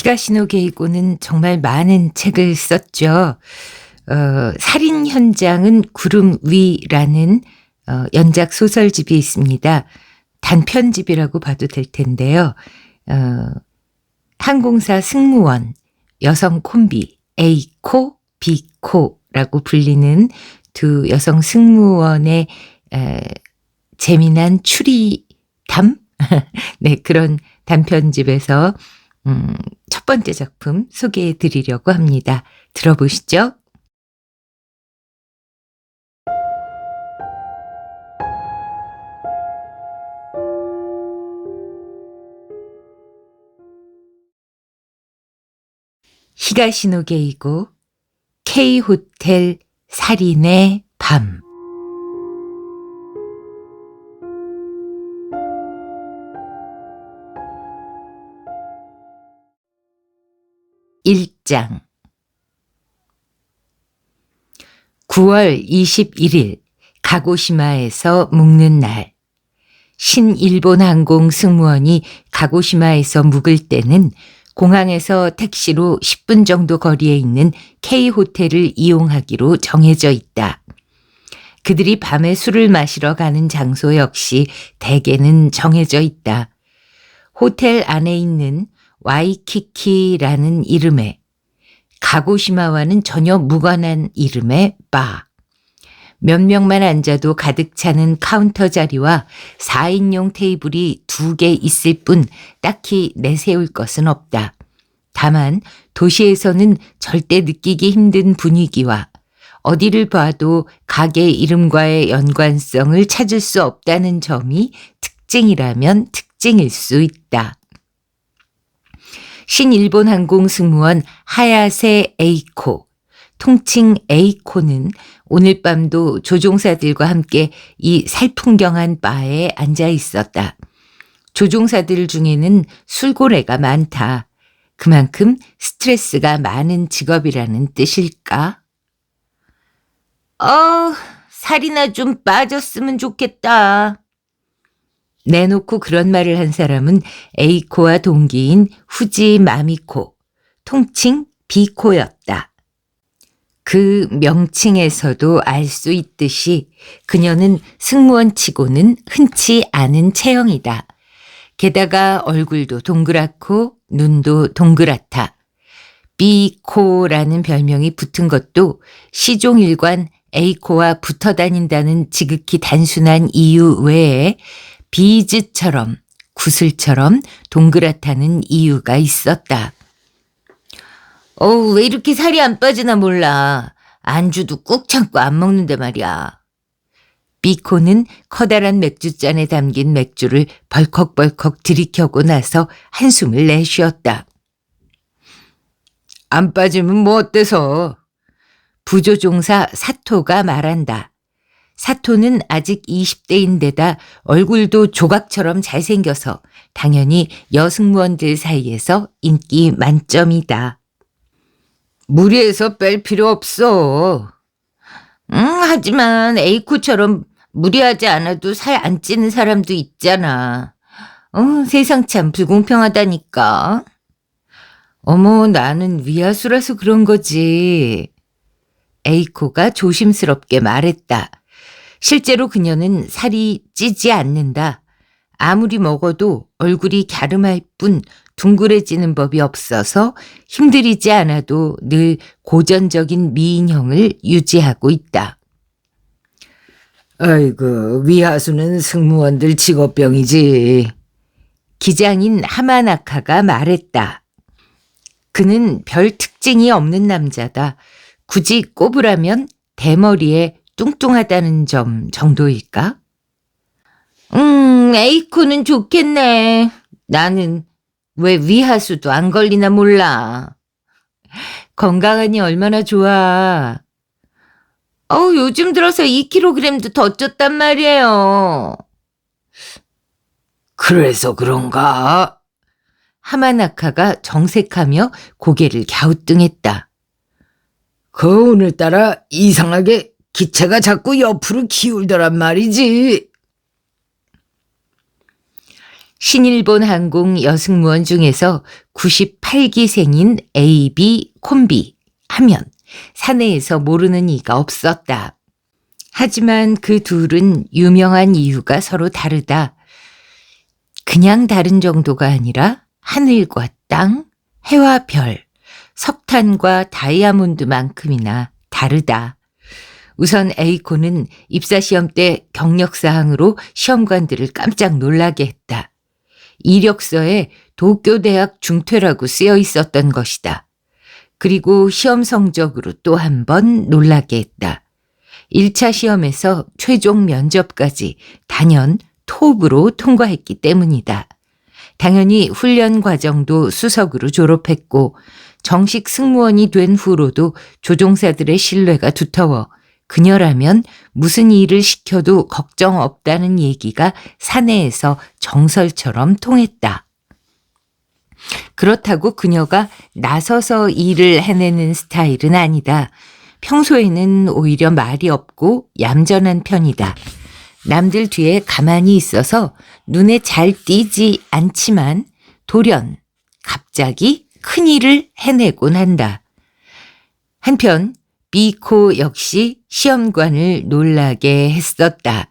히가시노 게이고는 정말 많은 책을 썼죠. 살인 현장은 구름 위라는 연작 소설집이 있습니다. 단편집이라고 봐도 될 텐데요. 항공사 승무원, 여성 콤비 A코, B코라고 불리는 두 여성 승무원의 재미난 추리담? 네, 그런 단편집에서 첫 번째 작품 소개해 드리려고 합니다. 들어보시죠. 히가시노 게이고 K호텔 살인의 밤. (1장) 9월 21일 가고시마에서 묵는 날. 신일본 항공 승무원이 가고시마에서 묵을 때는 공항에서 택시로 10분 정도 거리에 있는 K호텔을 이용하기로 정해져 있다. 그들이 밤에 술을 마시러 가는 장소 역시 대개는 정해져 있다. 호텔 안에 있는 와이키키라는 이름의, 가고시마와는 전혀 무관한 이름의 바. 몇 명만 앉아도 가득 차는 카운터 자리와 4인용 테이블이 2개 있을 뿐 딱히 내세울 것은 없다. 다만 도시에서는 절대 느끼기 힘든 분위기와 어디를 봐도 가게 이름과의 연관성을 찾을 수 없다는 점이 특징이라면 특징일 수 있다. 신일본 항공 승무원 하야세 에이코, 통칭 에이코는 오늘 밤도 조종사들과 함께 이 살풍경한 바에 앉아 있었다. 조종사들 중에는 술고래가 많다. 그만큼 스트레스가 많은 직업이라는 뜻일까? 살이나 좀 빠졌으면 좋겠다. 내놓고 그런 말을 한 사람은 에이코와 동기인 후지 마미코, 통칭 비코였다. 그 명칭에서도 알 수 있듯이 그녀는 승무원치고는 흔치 않은 체형이다. 게다가 얼굴도 동그랗고 눈도 동그랗다. 비코라는 별명이 붙은 것도 시종일관 A코와 붙어 다닌다는 지극히 단순한 이유 외에 비즈처럼 구슬처럼 동그랗다는 이유가 있었다. 왜 이렇게 살이 안 빠지나 몰라. 안주도 꾹 참고 안 먹는데 말이야. 비코는 커다란 맥주잔에 담긴 맥주를 벌컥벌컥 들이켜고 나서 한숨을 내쉬었다. 안 빠지면 뭐 어때서? 부조종사 사토가 말한다. 사토는 아직 20대인데다 얼굴도 조각처럼 잘생겨서 당연히 여승무원들 사이에서 인기 만점이다. 무리해서 뺄 필요 없어. 하지만 에이코처럼 무리하지 않아도 살 안 찌는 사람도 있잖아. 세상 참 불공평하다니까. 어머, 나는 위아수라서 그런 거지. 에이코가 조심스럽게 말했다. 실제로 그녀는 살이 찌지 않는다. 아무리 먹어도 얼굴이 갸름할 뿐 둥그레지는 법이 없어서 힘들이지 않아도 늘 고전적인 미인형을 유지하고 있다. 아이고, 위하수는 승무원들 직업병이지. 기장인 하마나카가 말했다. 그는 별 특징이 없는 남자다. 굳이 꼽으라면 대머리에 뚱뚱하다는 점 정도일까? 에이코는 좋겠네. 나는 왜 위하수도 안 걸리나 몰라. 건강하니 얼마나 좋아. 요즘 들어서 2kg도 더 쪘단 말이에요. 그래서 그런가? 하마나카가 정색하며 고개를 갸우뚱했다. 오늘따라 이상하게 기체가 자꾸 옆으로 기울더란 말이지. 신일본 항공 여승무원 중에서 98기생인 AB 콤비 하면 사내에서 모르는 이가 없었다. 하지만 그 둘은 유명한 이유가 서로 다르다. 그냥 다른 정도가 아니라 하늘과 땅, 해와 별, 석탄과 다이아몬드만큼이나 다르다. 우선 에이코는 입사시험 때 경력사항으로 시험관들을 깜짝 놀라게 했다. 이력서에 도쿄대학 중퇴라고 쓰여 있었던 것이다. 그리고 시험 성적으로 또 한 번 놀라게 했다. 1차 시험에서 최종 면접까지 단연 톱으로 통과했기 때문이다. 당연히 훈련 과정도 수석으로 졸업했고 정식 승무원이 된 후로도 조종사들의 신뢰가 두터워 그녀라면 무슨 일을 시켜도 걱정 없다는 얘기가 사내에서 정설처럼 통했다. 그렇다고 그녀가 나서서 일을 해내는 스타일은 아니다. 평소에는 오히려 말이 없고 얌전한 편이다. 남들 뒤에 가만히 있어서 눈에 잘 띄지 않지만 돌연 갑자기 큰일을 해내곤 한다. 한편 비코 역시 시험관을 놀라게 했었다.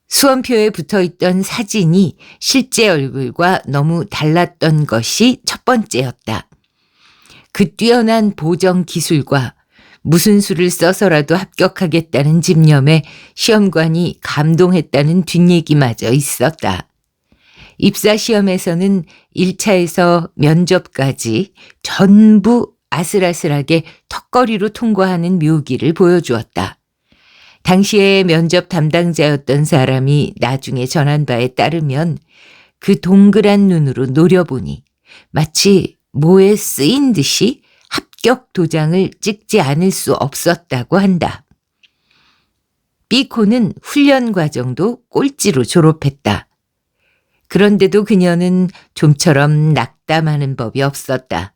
수험표에 붙어있던 사진이 실제 얼굴과 너무 달랐던 것이 첫 번째였다. 그 뛰어난 보정 기술과 무슨 수를 써서라도 합격하겠다는 집념에 시험관이 감동했다는 뒷얘기마저 있었다. 입사시험에서는 1차에서 면접까지 전부 아슬아슬하게 턱걸이로 통과하는 묘기를 보여주었다. 당시에 면접 담당자였던 사람이 나중에 전한 바에 따르면 그 동그란 눈으로 노려보니 마치 뭐에 쓰인 듯이 합격 도장을 찍지 않을 수 없었다고 한다. 비코는 훈련 과정도 꼴찌로 졸업했다. 그런데도 그녀는 좀처럼 낙담하는 법이 없었다.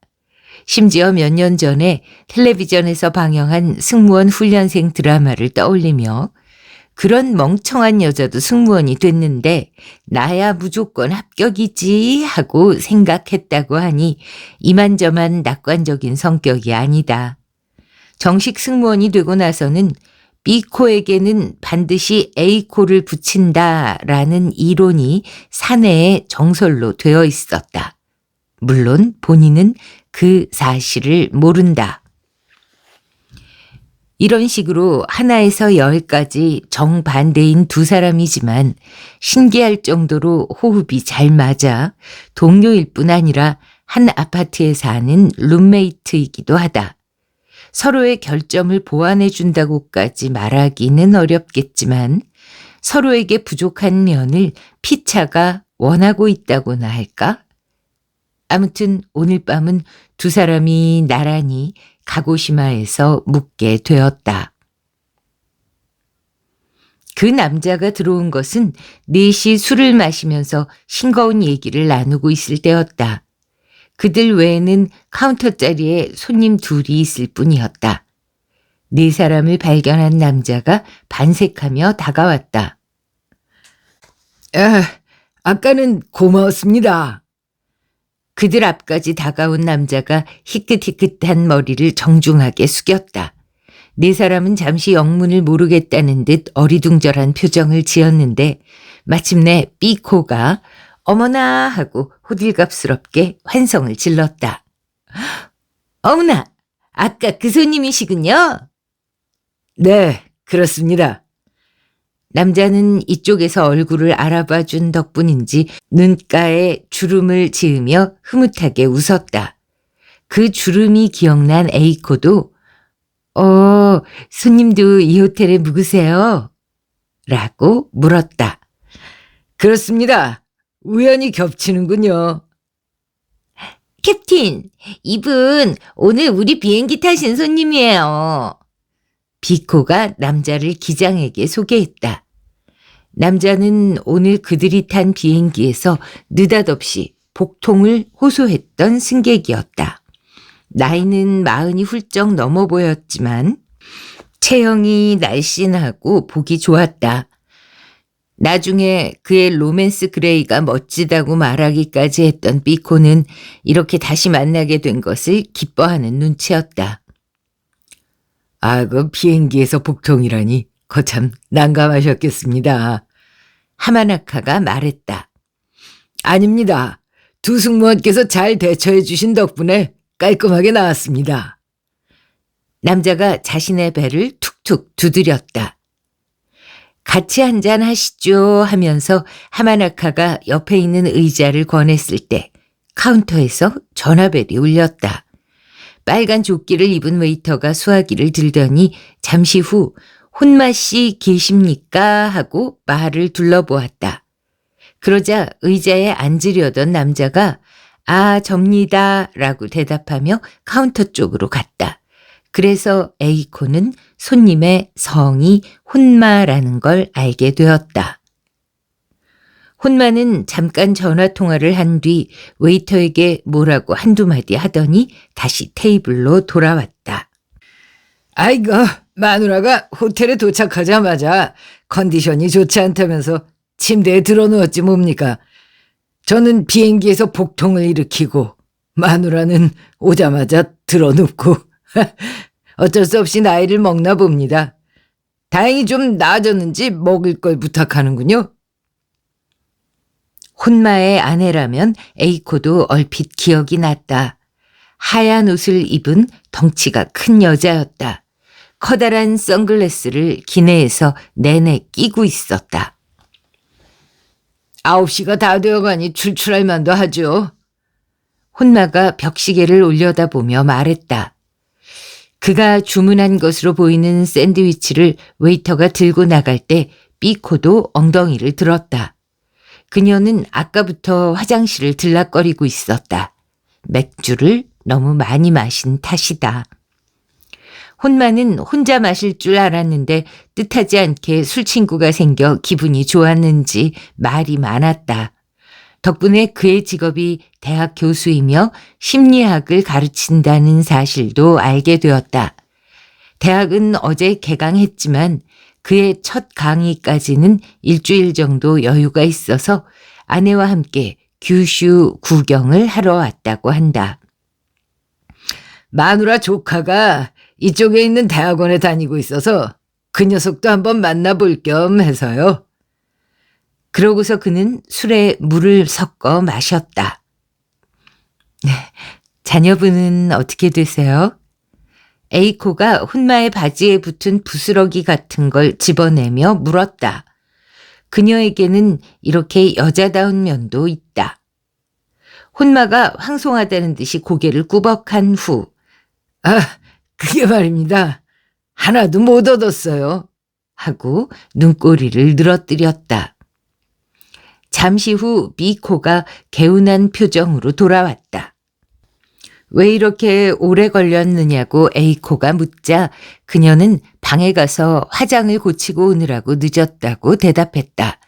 심지어 몇 년 전에 텔레비전에서 방영한 승무원 훈련생 드라마를 떠올리며 그런 멍청한 여자도 승무원이 됐는데 나야 무조건 합격이지 하고 생각했다고 하니 이만저만 낙관적인 성격이 아니다. 정식 승무원이 되고 나서는 B코에게는 반드시 A코를 붙인다라는 이론이 사내의 정설로 되어 있었다. 물론 본인은 그 사실을 모른다. 이런 식으로 하나에서 10까지 정반대인 두 사람이지만 신기할 정도로 호흡이 잘 맞아 동료일 뿐 아니라 한 아파트에 사는 룸메이트이기도 하다. 서로의 결점을 보완해 준다고까지 말하기는 어렵겠지만 서로에게 부족한 면을 피차가 원하고 있다고나 할까? 아무튼 오늘 밤은 두 사람이 나란히 가고시마에서 묵게 되었다. 그 남자가 들어온 것은 넷이 술을 마시면서 싱거운 얘기를 나누고 있을 때였다. 그들 외에는 카운터 자리에 손님 둘이 있을 뿐이었다. 네 사람을 발견한 남자가 반색하며 다가왔다. 아까는 고마웠습니다. 그들 앞까지 다가온 남자가 희끗희끗한 머리를 정중하게 숙였다. 네 사람은 잠시 영문을 모르겠다는 듯 어리둥절한 표정을 지었는데 마침내 B코가 어머나 하고 호들갑스럽게 환성을 질렀다. 어머나, 아까 그 손님이시군요. 네, 그렇습니다. 남자는 이쪽에서 얼굴을 알아봐 준 덕분인지 눈가에 주름을 지으며 흐뭇하게 웃었다. 그 주름이 기억난 A코도 손님도 이 호텔에 묵으세요? 라고 물었다. 그렇습니다. 우연히 겹치는군요. 캡틴, 이분 오늘 우리 비행기 타신 손님이에요. 비코가 남자를 기장에게 소개했다. 남자는 오늘 그들이 탄 비행기에서 느닷없이 복통을 호소했던 승객이었다. 나이는 40이 훌쩍 넘어 보였지만 체형이 날씬하고 보기 좋았다. 나중에 그의 로맨스 그레이가 멋지다고 말하기까지 했던 비코는 이렇게 다시 만나게 된 것을 기뻐하는 눈치였다. 아, 그 비행기에서 복통이라니 거참 난감하셨겠습니다. 하마나카가 말했다. 아닙니다. 두 승무원께서 잘 대처해 주신 덕분에 깔끔하게 나왔습니다. 남자가 자신의 배를 툭툭 두드렸다. 같이 한잔 하시죠 하면서 하마나카가 옆에 있는 의자를 권했을 때 카운터에서 전화벨이 울렸다. 빨간 조끼를 입은 웨이터가 수화기를 들더니 잠시 후 혼마 씨 계십니까 하고 말을 둘러보았다. 그러자 의자에 앉으려던 남자가 아 접니다 라고 대답하며 카운터 쪽으로 갔다. 그래서 에이코는 손님의 성이 혼마라는 걸 알게 되었다. 혼마는 잠깐 전화통화를 한 뒤 웨이터에게 뭐라고 한두 마디 하더니 다시 테이블로 돌아왔다. 아이고, 마누라가 호텔에 도착하자마자 컨디션이 좋지 않다면서 침대에 들어누웠지 뭡니까. 저는 비행기에서 복통을 일으키고 마누라는 오자마자 들어눕고 어쩔 수 없이 나이를 먹나 봅니다. 다행히 좀 나아졌는지 먹을 걸 부탁하는군요. 혼마의 아내라면 에이코도 얼핏 기억이 났다. 하얀 옷을 입은 덩치가 큰 여자였다. 커다란 선글라스를 기내에서 내내 끼고 있었다. 9시가 다 되어가니 출출할 만도 하죠. 혼마가 벽시계를 올려다보며 말했다. 그가 주문한 것으로 보이는 샌드위치를 웨이터가 들고 나갈 때 삐코도 엉덩이를 들었다. 그녀는 아까부터 화장실을 들락거리고 있었다. 맥주를 너무 많이 마신 탓이다. 혼마는 혼자 마실 줄 알았는데 뜻하지 않게 술친구가 생겨 기분이 좋았는지 말이 많았다. 덕분에 그의 직업이 대학 교수이며 심리학을 가르친다는 사실도 알게 되었다. 대학은 어제 개강했지만 그의 첫 강의까지는 일주일 정도 여유가 있어서 아내와 함께 규슈 구경을 하러 왔다고 한다. 마누라 조카가 이쪽에 있는 대학원에 다니고 있어서 그 녀석도 한번 만나볼 겸 해서요. 그러고서 그는 술에 물을 섞어 마셨다. 자녀분은 어떻게 되세요? 에이코가 혼마의 바지에 붙은 부스러기 같은 걸 집어내며 물었다. 그녀에게는 이렇게 여자다운 면도 있다. 혼마가 황송하다는 듯이 고개를 꾸벅한 후 그게 말입니다. 하나도 못 얻었어요. 하고 눈꼬리를 늘어뜨렸다. 잠시 후 미코가 개운한 표정으로 돌아왔다. 왜 이렇게 오래 걸렸느냐고 에이코가 묻자 그녀는 방에 가서 화장을 고치고 오느라고 늦었다고 대답했다.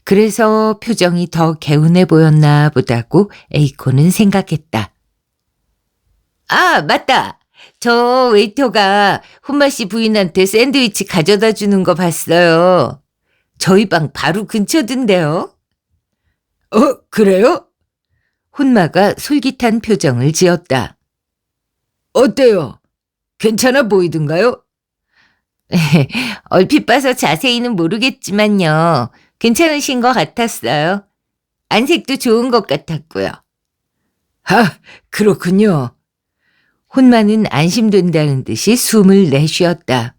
그래서 표정이 더 개운해 보였나 보다고 에이코는 생각했다. 아, 맞다. 저 웨이터가 혼마 씨 부인한테 샌드위치 가져다 주는 거 봤어요. 저희 방 바로 근처던데요. 그래요? 혼마가 솔깃한 표정을 지었다. 어때요? 괜찮아 보이던가요? 얼핏 봐서 자세히는 모르겠지만요. 괜찮으신 것 같았어요. 안색도 좋은 것 같았고요. 그렇군요. 혼마는 안심된다는 듯이 숨을 내쉬었다.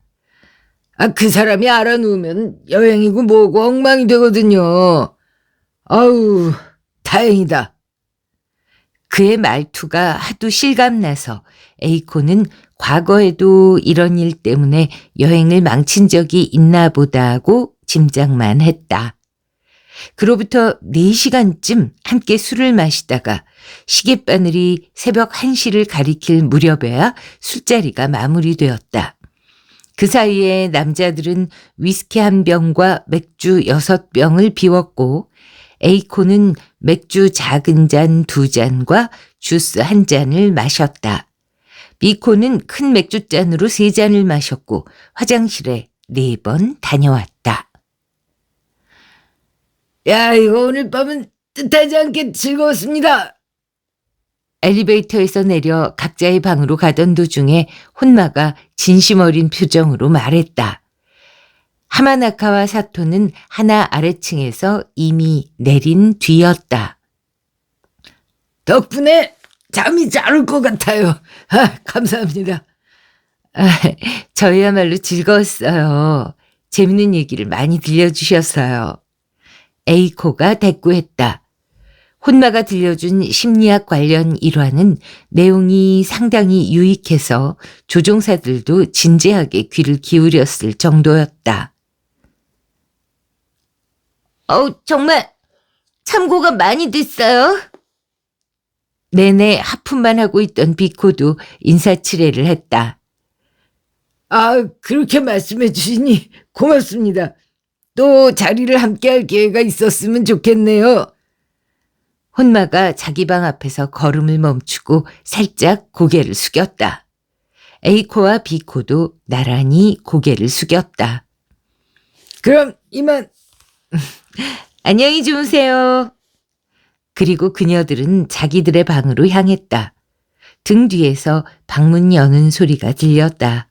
그 사람이 알아놓으면 여행이고 뭐고 엉망이 되거든요. 아우, 다행이다. 그의 말투가 하도 실감나서 에이코는 과거에도 이런 일 때문에 여행을 망친 적이 있나 보다 하고 짐작만 했다. 그로부터 4시간쯤 함께 술을 마시다가 시계바늘이 새벽 1시를 가리킬 무렵에야 술자리가 마무리되었다. 그 사이에 남자들은 위스키 1병과 맥주 6병을 비웠고 에이코는 맥주 작은 잔 2잔과 주스 1잔을 마셨다. 미코는 큰 맥주잔으로 3잔을 마셨고 화장실에 4번 다녀왔다. 야, 이거 오늘 밤은 뜻하지 않게 즐거웠습니다. 엘리베이터에서 내려 각자의 방으로 가던 도중에 혼마가 진심 어린 표정으로 말했다. 하마나카와 사토는 하나 아래층에서 이미 내린 뒤였다. 덕분에 잠이 잘 올 것 같아요. 감사합니다. 저희야말로 즐거웠어요. 재밌는 얘기를 많이 들려주셨어요. 에이코가 대꾸했다. 혼마가 들려준 심리학 관련 일화는 내용이 상당히 유익해서 조종사들도 진지하게 귀를 기울였을 정도였다. 정말 참고가 많이 됐어요. 내내 하품만 하고 있던 비코도 인사치레를 했다. 그렇게 말씀해 주시니 고맙습니다. 또 자리를 함께할 기회가 있었으면 좋겠네요. 혼마가 자기 방 앞에서 걸음을 멈추고 살짝 고개를 숙였다. 에이코와 비코도 나란히 고개를 숙였다. 그럼 이만. 안녕히 주무세요. 그리고 그녀들은 자기들의 방으로 향했다. 등 뒤에서 방문 여는 소리가 들렸다.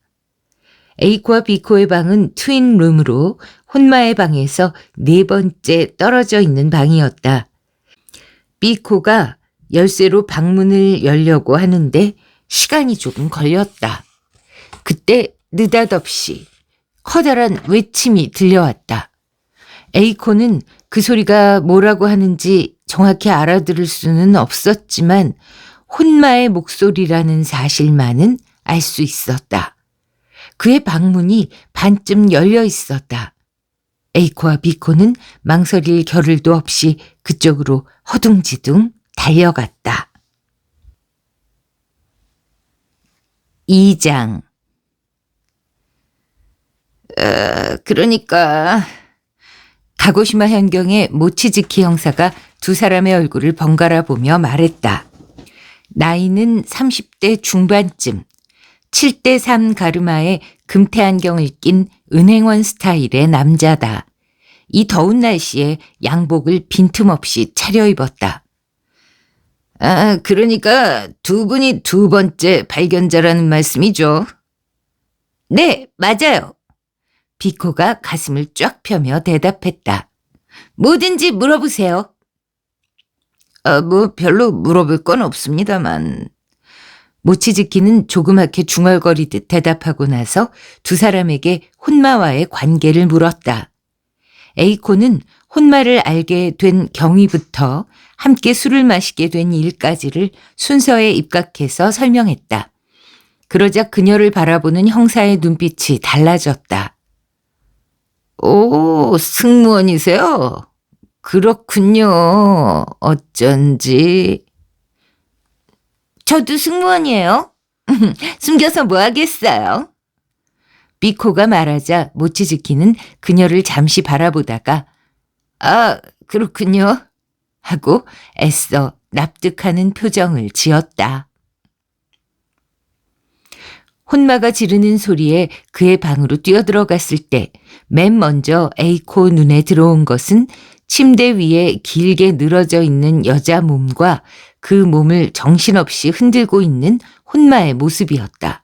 에이코와 비코의 방은 트윈룸으로 혼마의 방에서 네 번째 떨어져 있는 방이었다. 비코가 열쇠로 방문을 열려고 하는데 시간이 조금 걸렸다. 그때 느닷없이 커다란 외침이 들려왔다. 에이코는 그 소리가 뭐라고 하는지 정확히 알아들을 수는 없었지만 혼마의 목소리라는 사실만은 알 수 있었다. 그의 방문이 반쯤 열려 있었다. 에이코와 비코는 망설일 겨를도 없이 그쪽으로 허둥지둥 달려갔다. 2장 그러니까 가고시마 현경의 모치즈키 형사가 두 사람의 얼굴을 번갈아 보며 말했다. 나이는 30대 중반쯤, 7대3 가르마에 금태 안경을 낀 은행원 스타일의 남자다. 이 더운 날씨에 양복을 빈틈없이 차려입었다. 그러니까 두 분이 두 번째 발견자라는 말씀이죠? 네, 맞아요. 비코가 가슴을 쫙 펴며 대답했다. 뭐든지 물어보세요. 별로 물어볼 건 없습니다만. 모치즈키는 조그맣게 중얼거리듯 대답하고 나서 두 사람에게 혼마와의 관계를 물었다. 에이코는 혼마를 알게 된 경위부터 함께 술을 마시게 된 일까지를 순서에 입각해서 설명했다. 그러자 그녀를 바라보는 형사의 눈빛이 달라졌다. 오, 승무원이세요? 그렇군요. 어쩐지. 저도 승무원이에요. 숨겨서 뭐 하겠어요? 비코가 말하자 모치즈키는 그녀를 잠시 바라보다가 그렇군요. 하고 애써 납득하는 표정을 지었다. 혼마가 지르는 소리에 그의 방으로 뛰어들어갔을 때 맨 먼저 에이코 눈에 들어온 것은 침대 위에 길게 늘어져 있는 여자 몸과 그 몸을 정신없이 흔들고 있는 혼마의 모습이었다.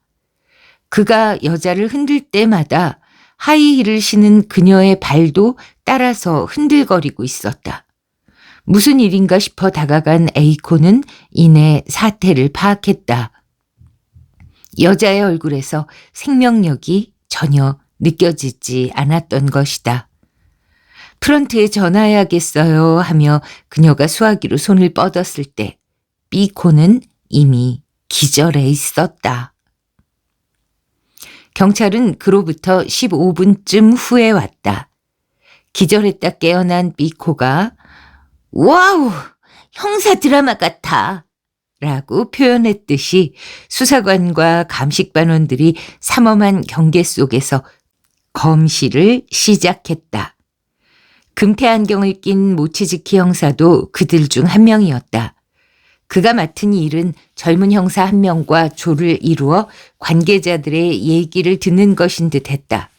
그가 여자를 흔들 때마다 하이힐을 신은 그녀의 발도 따라서 흔들거리고 있었다. 무슨 일인가 싶어 다가간 에이코는 이내 사태를 파악했다. 여자의 얼굴에서 생명력이 전혀 느껴지지 않았던 것이다. 프런트에 전화해야겠어요 하며 그녀가 수화기로 손을 뻗었을 때 비코는 이미 기절해 있었다. 경찰은 그로부터 15분쯤 후에 왔다. 기절했다 깨어난 비코가 와우! 형사 드라마 같아! 라고 표현했듯이 수사관과 감식반원들이 삼엄한 경계 속에서 검시를 시작했다. 금태 안경을 낀 모치즈키 형사도 그들 중 한 명이었다. 그가 맡은 일은 젊은 형사 한 명과 조를 이루어 관계자들의 얘기를 듣는 것인 듯 했다.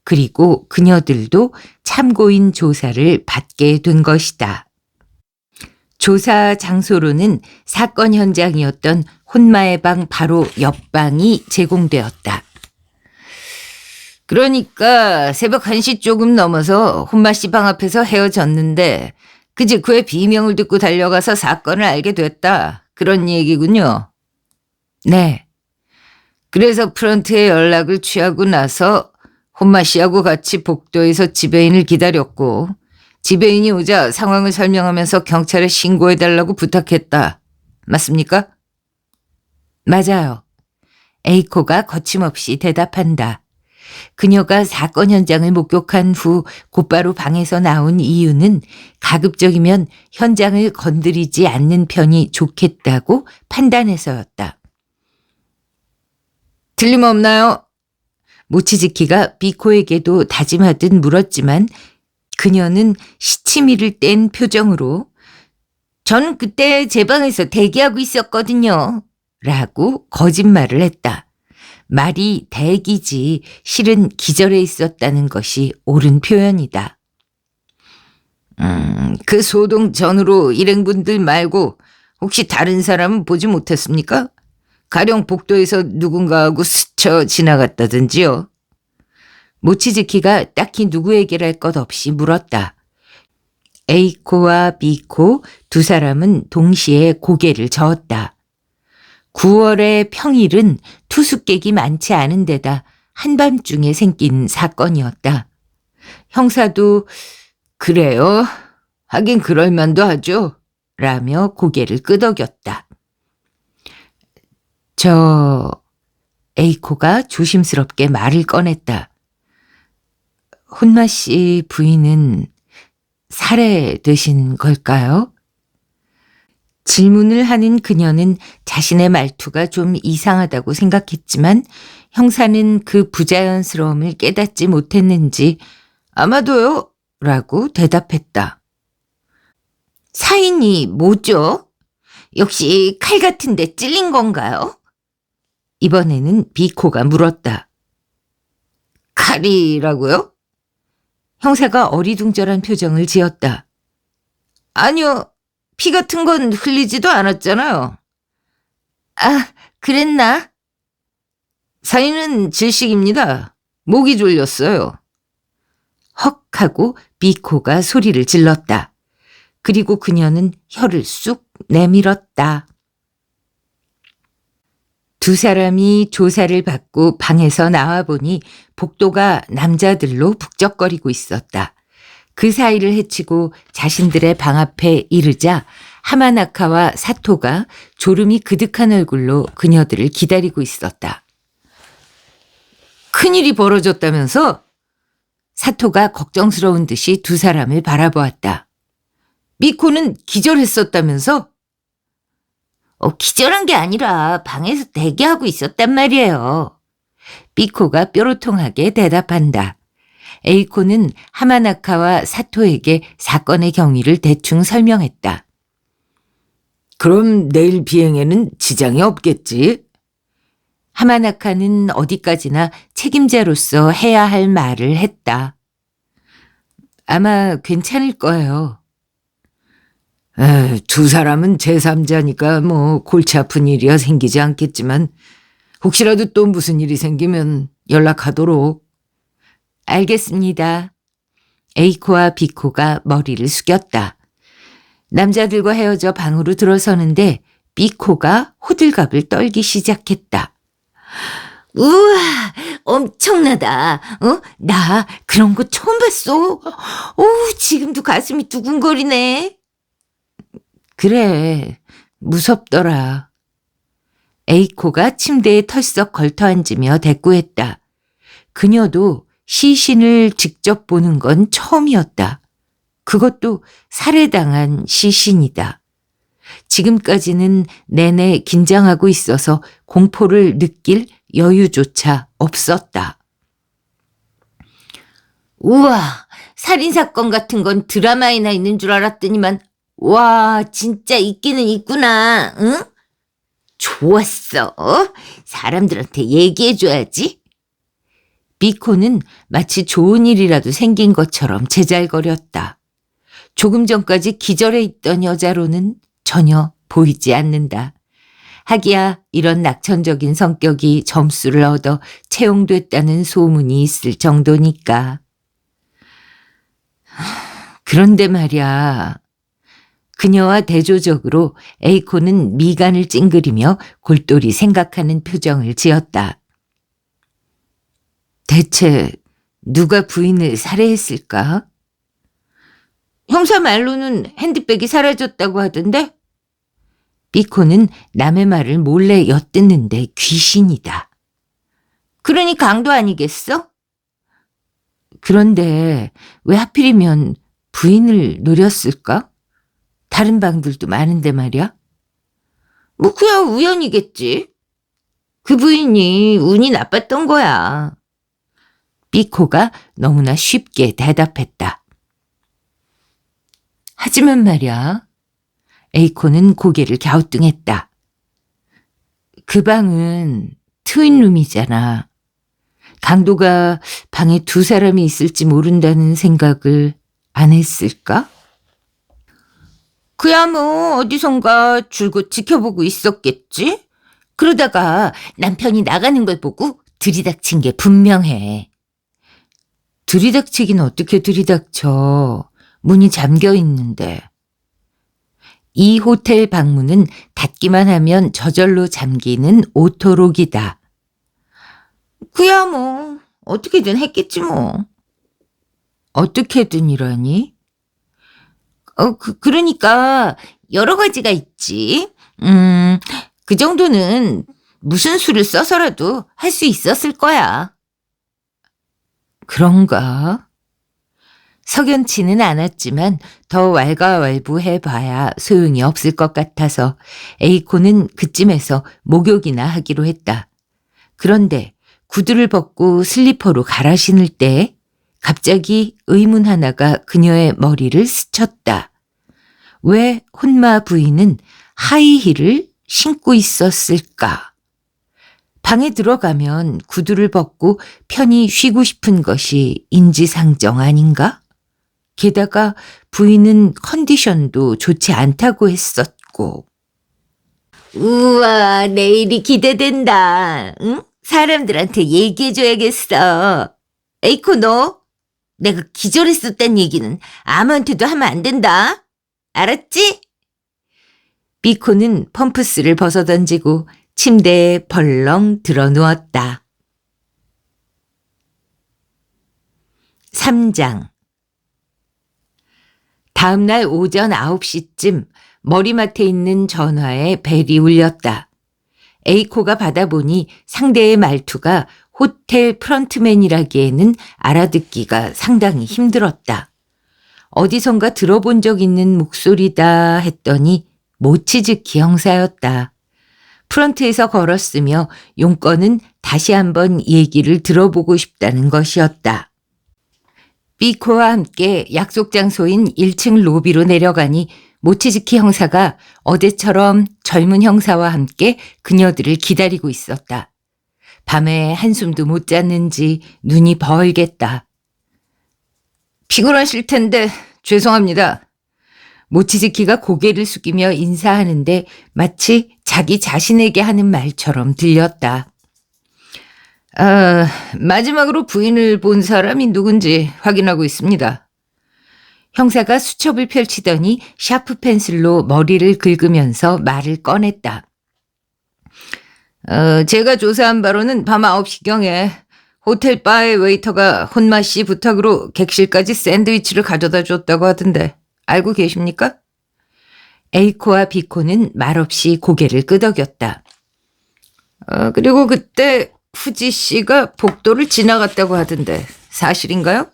그리고 그녀들도 참고인 조사를 받게 된 것이다. 조사 장소로는 사건 현장이었던 혼마의 방 바로 옆방이 제공되었다. 그러니까 새벽 1시 조금 넘어서 혼마 씨 방 앞에서 헤어졌는데 그제 그의 비명을 듣고 달려가서 사건을 알게 됐다. 그런 얘기군요. 네. 그래서 프런트에 연락을 취하고 나서 혼마 씨하고 같이 복도에서 지배인을 기다렸고 지배인이 오자 상황을 설명하면서 경찰에 신고해달라고 부탁했다. 맞습니까? 맞아요. 에이코가 거침없이 대답한다. 그녀가 사건 현장을 목격한 후 곧바로 방에서 나온 이유는 가급적이면 현장을 건드리지 않는 편이 좋겠다고 판단해서였다. 틀림없나요? 모치즈키가 비코에게도 다짐하듯 물었지만 그녀는 시치미를 뗀 표정으로 전 그때 제 방에서 대기하고 있었거든요. 라고 거짓말을 했다. 말이 대기지 실은 기절해 있었다는 것이 옳은 표현이다. 그 소동 전후로 일행분들 말고 혹시 다른 사람은 보지 못했습니까? 가령 복도에서 누군가하고 스쳐 지나갔다든지요. 모치즈키가 딱히 누구에게랄 것 없이 물었다. 에이코와 비코 두 사람은 동시에 고개를 저었다. 9월의 평일은 투숙객이 많지 않은 데다 한밤중에 생긴 사건이었다. 형사도 그래요? 하긴 그럴만도 하죠. 라며 고개를 끄덕였다. 에이코가 조심스럽게 말을 꺼냈다. 혼마 씨 부인은 살해되신 걸까요? 질문을 하는 그녀는 자신의 말투가 좀 이상하다고 생각했지만 형사는 그 부자연스러움을 깨닫지 못했는지 아마도요 라고 대답했다. 사인이 뭐죠? 역시 칼 같은 데 찔린 건가요? 이번에는 비코가 물었다. 칼이라고요? 형사가 어리둥절한 표정을 지었다. 아니요. 피 같은 건 흘리지도 않았잖아요. 아, 그랬나? 사인은 질식입니다. 목이 졸렸어요. 헉 하고 비코가 소리를 질렀다. 그리고 그녀는 혀를 쑥 내밀었다. 두 사람이 조사를 받고 방에서 나와보니 복도가 남자들로 북적거리고 있었다. 그 사이를 헤치고 자신들의 방 앞에 이르자 하마나카와 사토가 졸음이 그득한 얼굴로 그녀들을 기다리고 있었다. 큰일이 벌어졌다면서? 사토가 걱정스러운 듯이 두 사람을 바라보았다. 미코는 기절했었다면서? 기절한 게 아니라 방에서 대기하고 있었단 말이에요. 미코가 뾰로통하게 대답한다. 에이코는 하마나카와 사토에게 사건의 경위를 대충 설명했다. 그럼 내일 비행에는 지장이 없겠지? 하마나카는 어디까지나 책임자로서 해야 할 말을 했다. 아마 괜찮을 거예요. 두 사람은 제3자니까 뭐 골치 아픈 일이야 생기지 않겠지만 혹시라도 또 무슨 일이 생기면 연락하도록. 알겠습니다. 에이코와 비코가 머리를 숙였다. 남자들과 헤어져 방으로 들어서는데 비코가 호들갑을 떨기 시작했다. 우와, 엄청나다. 나 그런 거 처음 봤어. 지금도 가슴이 두근거리네. 그래, 무섭더라. 에이코가 침대에 털썩 걸터앉으며 대꾸했다. 그녀도 시신을 직접 보는 건 처음이었다. 그것도 살해당한 시신이다. 지금까지는 내내 긴장하고 있어서 공포를 느낄 여유조차 없었다. 우와, 살인사건 같은 건 드라마에나 있는 줄 알았더니만 와, 진짜 있기는 있구나, 응? 좋았어. 사람들한테 얘기해줘야지. 미코는 마치 좋은 일이라도 생긴 것처럼 제잘거렸다. 조금 전까지 기절해 있던 여자로는 전혀 보이지 않는다. 하기야 이런 낙천적인 성격이 점수를 얻어 채용됐다는 소문이 있을 정도니까. 그런데 말이야. 그녀와 대조적으로 에이코는 미간을 찡그리며 골똘히 생각하는 표정을 지었다. 대체 누가 부인을 살해했을까? 형사 말로는 핸드백이 사라졌다고 하던데? 미코는 남의 말을 몰래 엿듣는데 귀신이다. 그러니 강도 아니겠어? 그런데 왜 하필이면 부인을 노렸을까? 다른 방들도 많은데 말이야. 뭐 그냥 우연이겠지. 그 부인이 운이 나빴던 거야. 미코가 너무나 쉽게 대답했다. 하지만 말이야. 에이코는 고개를 갸우뚱했다. 그 방은 트윈룸이잖아. 강도가 방에 두 사람이 있을지 모른다는 생각을 안 했을까? 그야 뭐 어디선가 줄곧 지켜보고 있었겠지? 그러다가 남편이 나가는 걸 보고 들이닥친 게 분명해. 들이닥치긴 어떻게 들이닥쳐. 문이 잠겨 있는데. 이 호텔 방문은 닫기만 하면 저절로 잠기는 오토록이다. 그야 뭐 어떻게든 했겠지 뭐. 어떻게든이라니? 그러니까 여러 가지가 있지. 그 정도는 무슨 수를 써서라도 할 수 있었을 거야. 그런가? 석연치는 않았지만 더 왈가왈부해봐야 소용이 없을 것 같아서 에이코는 그쯤에서 목욕이나 하기로 했다. 그런데 구두를 벗고 슬리퍼로 갈아 신을 때 갑자기 의문 하나가 그녀의 머리를 스쳤다. 왜 혼마 부인은 하이힐을 신고 있었을까? 방에 들어가면 구두를 벗고 편히 쉬고 싶은 것이 인지상정 아닌가? 게다가 부인은 컨디션도 좋지 않다고 했었고. 우와, 내일이 기대된다. 응? 사람들한테 얘기해줘야겠어. 에이코 너, 내가 기절했었단 얘기는 아무한테도 하면 안 된다. 알았지? 미코는 펌프스를 벗어던지고 침대에 벌렁 드러누웠다. 3장. 다음날 오전 9시쯤 머리맡에 있는 전화에 벨이 울렸다. 에이코가 받아보니 상대의 말투가 호텔 프런트맨이라기에는 알아듣기가 상당히 힘들었다. 어디선가 들어본 적 있는 목소리다 했더니 모치즈키 형사였다. 프런트에서 걸었으며 용건은 다시 한번 얘기를 들어보고 싶다는 것이었다. 미코와 함께 약속 장소인 1층 로비로 내려가니 모치즈키 형사가 어제처럼 젊은 형사와 함께 그녀들을 기다리고 있었다. 밤에 한숨도 못 잤는지 눈이 벌겠다. 피곤하실 텐데 죄송합니다. 모치즈키가 고개를 숙이며 인사하는데 마치 자기 자신에게 하는 말처럼 들렸다. 마지막으로 부인을 본 사람이 누군지 확인하고 있습니다. 형사가 수첩을 펼치더니 샤프 펜슬로 머리를 긁으면서 말을 꺼냈다. 제가 조사한 바로는 밤 9시경에 호텔 바의 웨이터가 혼마 씨 부탁으로 객실까지 샌드위치를 가져다 줬다고 하던데 알고 계십니까? 에이코와 비코는 말없이 고개를 끄덕였다. 그리고 그때 후지 씨가 복도를 지나갔다고 하던데 사실인가요?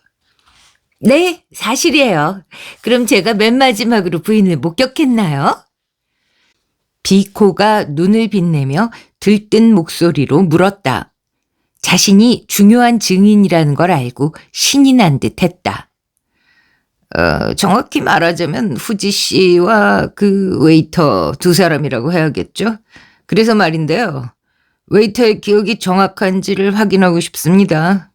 네, 사실이에요. 그럼 제가 맨 마지막으로 부인을 목격했나요? 비코가 눈을 빛내며 들뜬 목소리로 물었다. 자신이 중요한 증인이라는 걸 알고 신이 난 듯 했다. 정확히 말하자면 후지 씨와 그 웨이터 두 사람이라고 해야겠죠? 그래서 말인데요. 웨이터의 기억이 정확한지를 확인하고 싶습니다.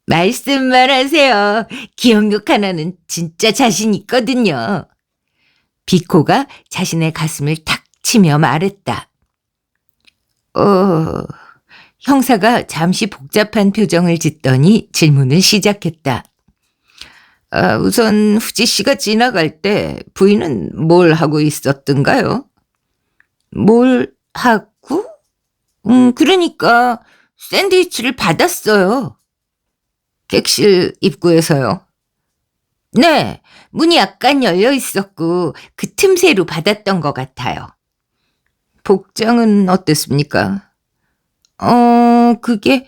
말씀만 하세요. 기억력 하나는 진짜 자신 있거든요. 비코가 자신의 가슴을 탁 치며 말했다. 형사가 잠시 복잡한 표정을 짓더니 질문을 시작했다. 우선 후지 씨가 지나갈 때 부인은 뭘 하고 있었던가요? 뭘 하고? 그러니까 샌드위치를 받았어요. 객실 입구에서요? 네, 문이 약간 열려 있었고 그 틈새로 받았던 것 같아요. 복장은 어땠습니까? 그게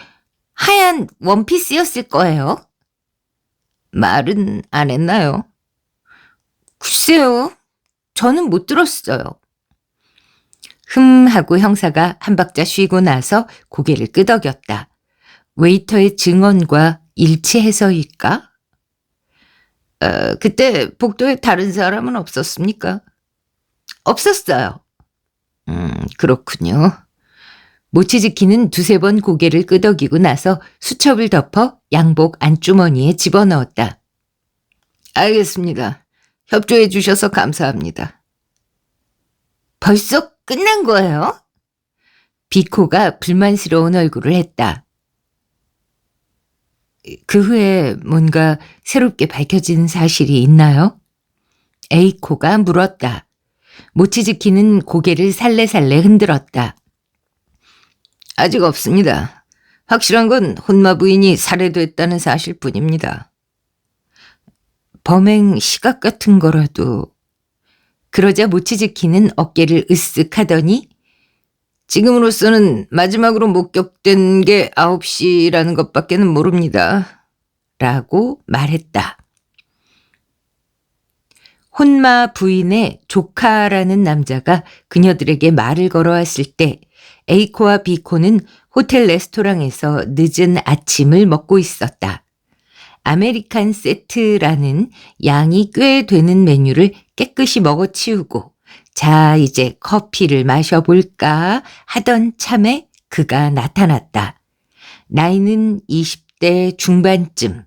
하얀 원피스였을 거예요. 말은 안 했나요? 글쎄요, 저는 못 들었어요. 하고 형사가 한 박자 쉬고 나서 고개를 끄덕였다. 웨이터의 증언과 일치해서일까? 그때 복도에 다른 사람은 없었습니까? 없었어요. 그렇군요. 모치즈키는 두세 번 고개를 끄덕이고 나서 수첩을 덮어 양복 안주머니에 집어넣었다. 알겠습니다. 협조해 주셔서 감사합니다. 벌써 끝난 거예요? 비코가 불만스러운 얼굴을 했다. 그 후에 뭔가 새롭게 밝혀진 사실이 있나요? 에이코가 물었다. 모치즈키는 고개를 살레살레 흔들었다. 아직 없습니다. 확실한 건 혼마 부인이 살해됐다는 사실뿐입니다. 범행 시각 같은 거라도. 그러자 모치즈키는 어깨를 으쓱 하더니 지금으로서는 마지막으로 목격된 게 9시라는 것밖에는 모릅니다. 라고 말했다. 혼마 부인의 조카라는 남자가 그녀들에게 말을 걸어왔을 때 에이코와 비코는 호텔 레스토랑에서 늦은 아침을 먹고 있었다. 아메리칸 세트라는 양이 꽤 되는 메뉴를 깨끗이 먹어치우고 자, 이제 커피를 마셔볼까 하던 참에 그가 나타났다. 나이는 20대 중반쯤.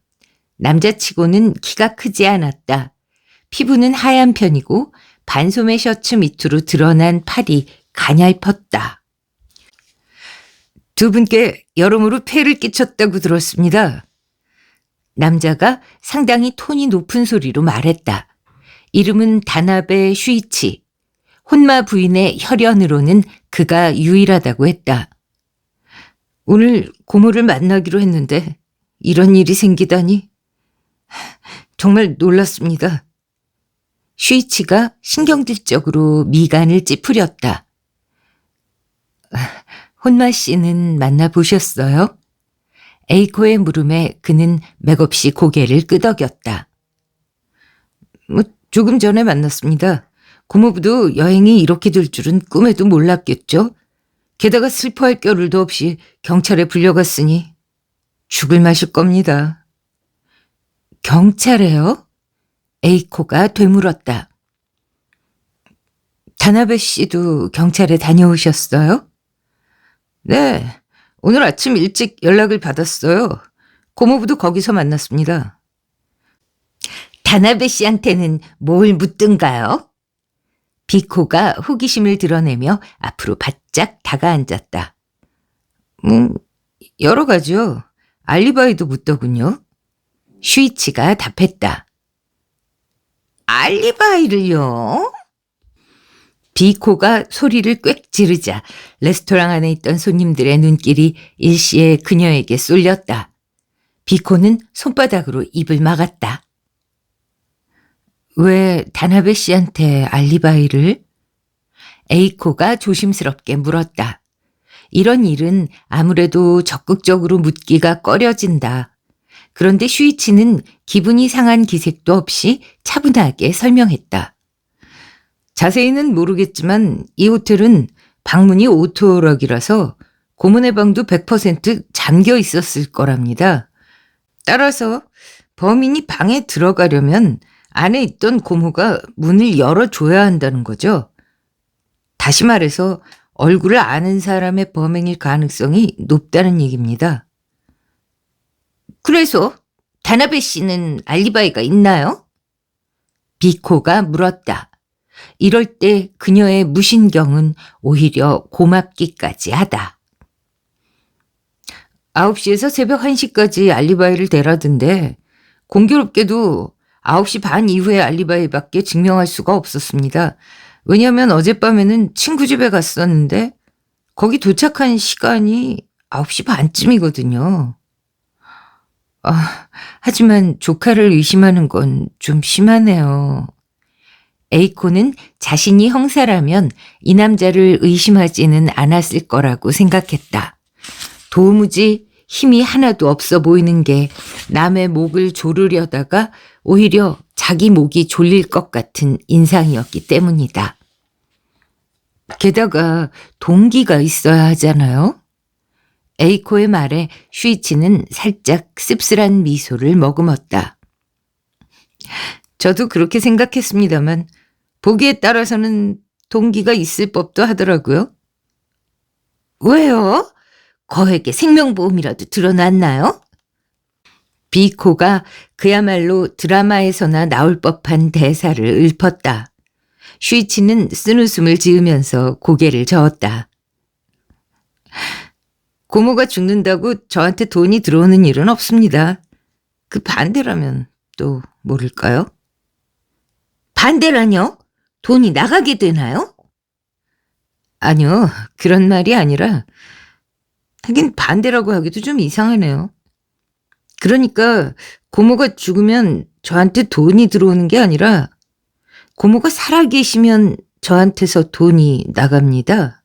남자치고는 키가 크지 않았다. 피부는 하얀 편이고 반소매 셔츠 밑으로 드러난 팔이 가냘펐다. 두 분께 여러모로 폐를 끼쳤다고 들었습니다. 남자가 상당히 톤이 높은 소리로 말했다. 이름은 다나베 슈이치. 혼마 부인의 혈연으로는 그가 유일하다고 했다. 오늘 고모를 만나기로 했는데 이런 일이 생기다니 정말 놀랐습니다. 슈이치가 신경질적으로 미간을 찌푸렸다. 혼마 씨는 만나보셨어요? 에이코의 물음에 그는 맥없이 고개를 끄덕였다. 조금 전에 만났습니다. 고모부도 여행이 이렇게 될 줄은 꿈에도 몰랐겠죠? 게다가 슬퍼할 겨를도 없이 경찰에 불려갔으니 죽을 맛일 겁니다. 경찰에요? 에이코가 되물었다. 다나베 씨도 경찰에 다녀오셨어요? 네, 오늘 아침 일찍 연락을 받았어요. 고모부도 거기서 만났습니다. 다나베 씨한테는 뭘 묻든가요? 비코가 호기심을 드러내며 앞으로 바짝 다가앉았다. 여러 가지요. 알리바이도 묻더군요. 슈이치가 답했다. 알리바이를요? 비코가 소리를 꽥 지르자 레스토랑 안에 있던 손님들의 눈길이 일시에 그녀에게 쏠렸다. 비코는 손바닥으로 입을 막았다. 왜 다나베 씨한테 알리바이를? 에이코가 조심스럽게 물었다. 이런 일은 아무래도 적극적으로 묻기가 꺼려진다. 그런데 슈이치는 기분이 상한 기색도 없이 차분하게 설명했다. 자세히는 모르겠지만 이 호텔은 방문이 오토락이라서 고모네 방도 100% 잠겨 있었을 거랍니다. 따라서 범인이 방에 들어가려면 안에 있던 고모가 문을 열어줘야 한다는 거죠. 다시 말해서 얼굴을 아는 사람의 범행일 가능성이 높다는 얘기입니다. 그래서 다나베 씨는 알리바이가 있나요? 비코가 물었다. 이럴 때 그녀의 무신경은 오히려 고맙기까지 하다. 9시에서 새벽 1시까지 알리바이를 대라던데 공교롭게도 9시 반 이후에 알리바이밖에 증명할 수가 없었습니다. 왜냐하면 어젯밤에는 친구 집에 갔었는데 거기 도착한 시간이 9시 반쯤이거든요. 하지만 조카를 의심하는 건 좀 심하네요. 에이코는 자신이 형사라면 이 남자를 의심하지는 않았을 거라고 생각했다. 도무지 힘이 하나도 없어 보이는 게 남의 목을 조르려다가 오히려 자기 목이 졸릴 것 같은 인상이었기 때문이다. 게다가 동기가 있어야 하잖아요. 에이코의 말에 슈이치는 살짝 씁쓸한 미소를 머금었다. 저도 그렇게 생각했습니다만 보기에 따라서는 동기가 있을 법도 하더라고요. 왜요? 거액의 생명보험이라도 들어놨나요? 비코가 그야말로 드라마에서나 나올 법한 대사를 읊었다. 슈이치는 쓴웃음을 지으면서 고개를 저었다. 고모가 죽는다고 저한테 돈이 들어오는 일은 없습니다. 그 반대라면 또 모를까요? 반대라뇨? 돈이 나가게 되나요? 아니요, 그런 말이 아니라 하긴 반대라고 하기도 좀 이상하네요. 그러니까 고모가 죽으면 저한테 돈이 들어오는 게 아니라 고모가 살아계시면 저한테서 돈이 나갑니다.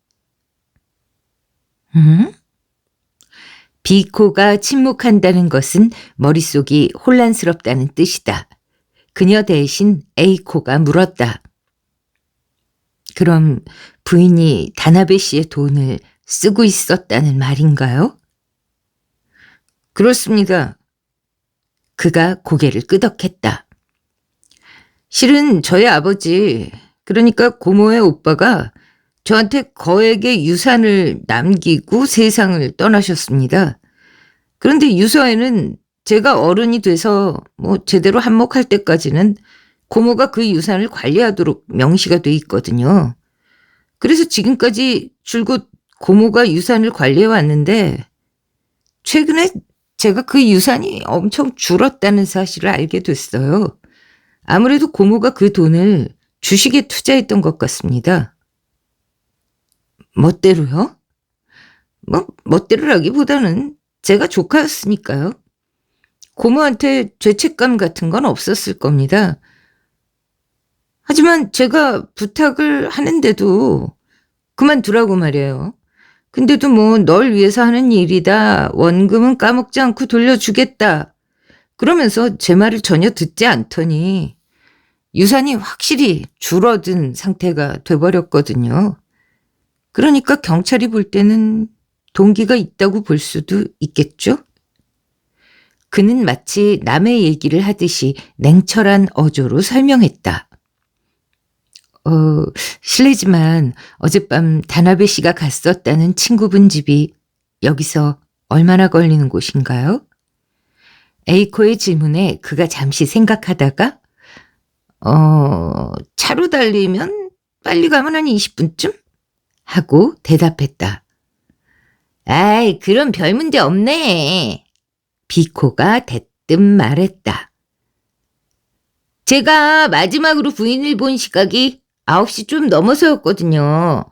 비코가 침묵한다는 것은 머릿속이 혼란스럽다는 뜻이다. 그녀 대신 에이코가 물었다. 그럼 부인이 다나베 씨의 돈을 쓰고 있었다는 말인가요? 그렇습니다. 그가 고개를 끄덕했다. 실은 저희 아버지, 그러니까 고모의 오빠가 저한테 거액의 유산을 남기고 세상을 떠나셨습니다. 그런데 유서에는 제가 어른이 돼서 제대로 한몫할 때까지는 고모가 그 유산을 관리하도록 명시가 돼 있거든요. 그래서 지금까지 줄곧 고모가 유산을 관리해 왔는데 최근에 제가 그 유산이 엄청 줄었다는 사실을 알게 됐어요. 아무래도 고모가 그 돈을 주식에 투자했던 것 같습니다. 멋대로요? 멋대로라기보다는 제가 조카였으니까요. 고모한테 죄책감 같은 건 없었을 겁니다. 하지만 제가 부탁을 하는데도 그만두라고 말이에요. 근데도 널 위해서 하는 일이다. 원금은 까먹지 않고 돌려주겠다. 그러면서 제 말을 전혀 듣지 않더니 유산이 확실히 줄어든 상태가 돼버렸거든요. 그러니까 경찰이 볼 때는 동기가 있다고 볼 수도 있겠죠? 그는 마치 남의 얘기를 하듯이 냉철한 어조로 설명했다. 실례지만 어젯밤 다나베 씨가 갔었다는 친구분 집이 여기서 얼마나 걸리는 곳인가요? 에이코의 질문에 그가 잠시 생각하다가 차로 달리면 빨리 가면 한 20분쯤? 하고 대답했다. 아이, 그럼 별 문제 없네. 비코가 대뜸 말했다. 제가 마지막으로 부인을 본 시각이 9시 좀 넘어서였거든요.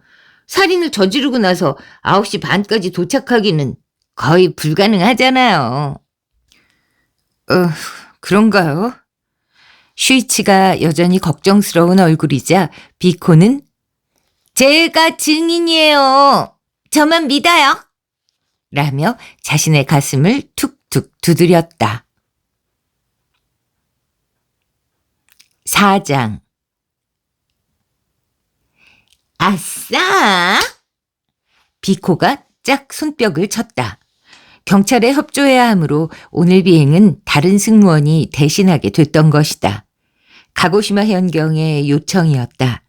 살인을 저지르고 나서 9시 반까지 도착하기는 거의 불가능하잖아요. 그런가요? 슈이치가 여전히 걱정스러운 얼굴이자 비코는 제가 증인이에요. 저만 믿어요. 라며 자신의 가슴을 툭툭 두드렸다. 4장. 아싸! 비코가 짝 손뼉을 쳤다. 경찰에 협조해야 하므로 오늘 비행은 다른 승무원이 대신하게 됐던 것이다. 가고시마 현경의 요청이었다.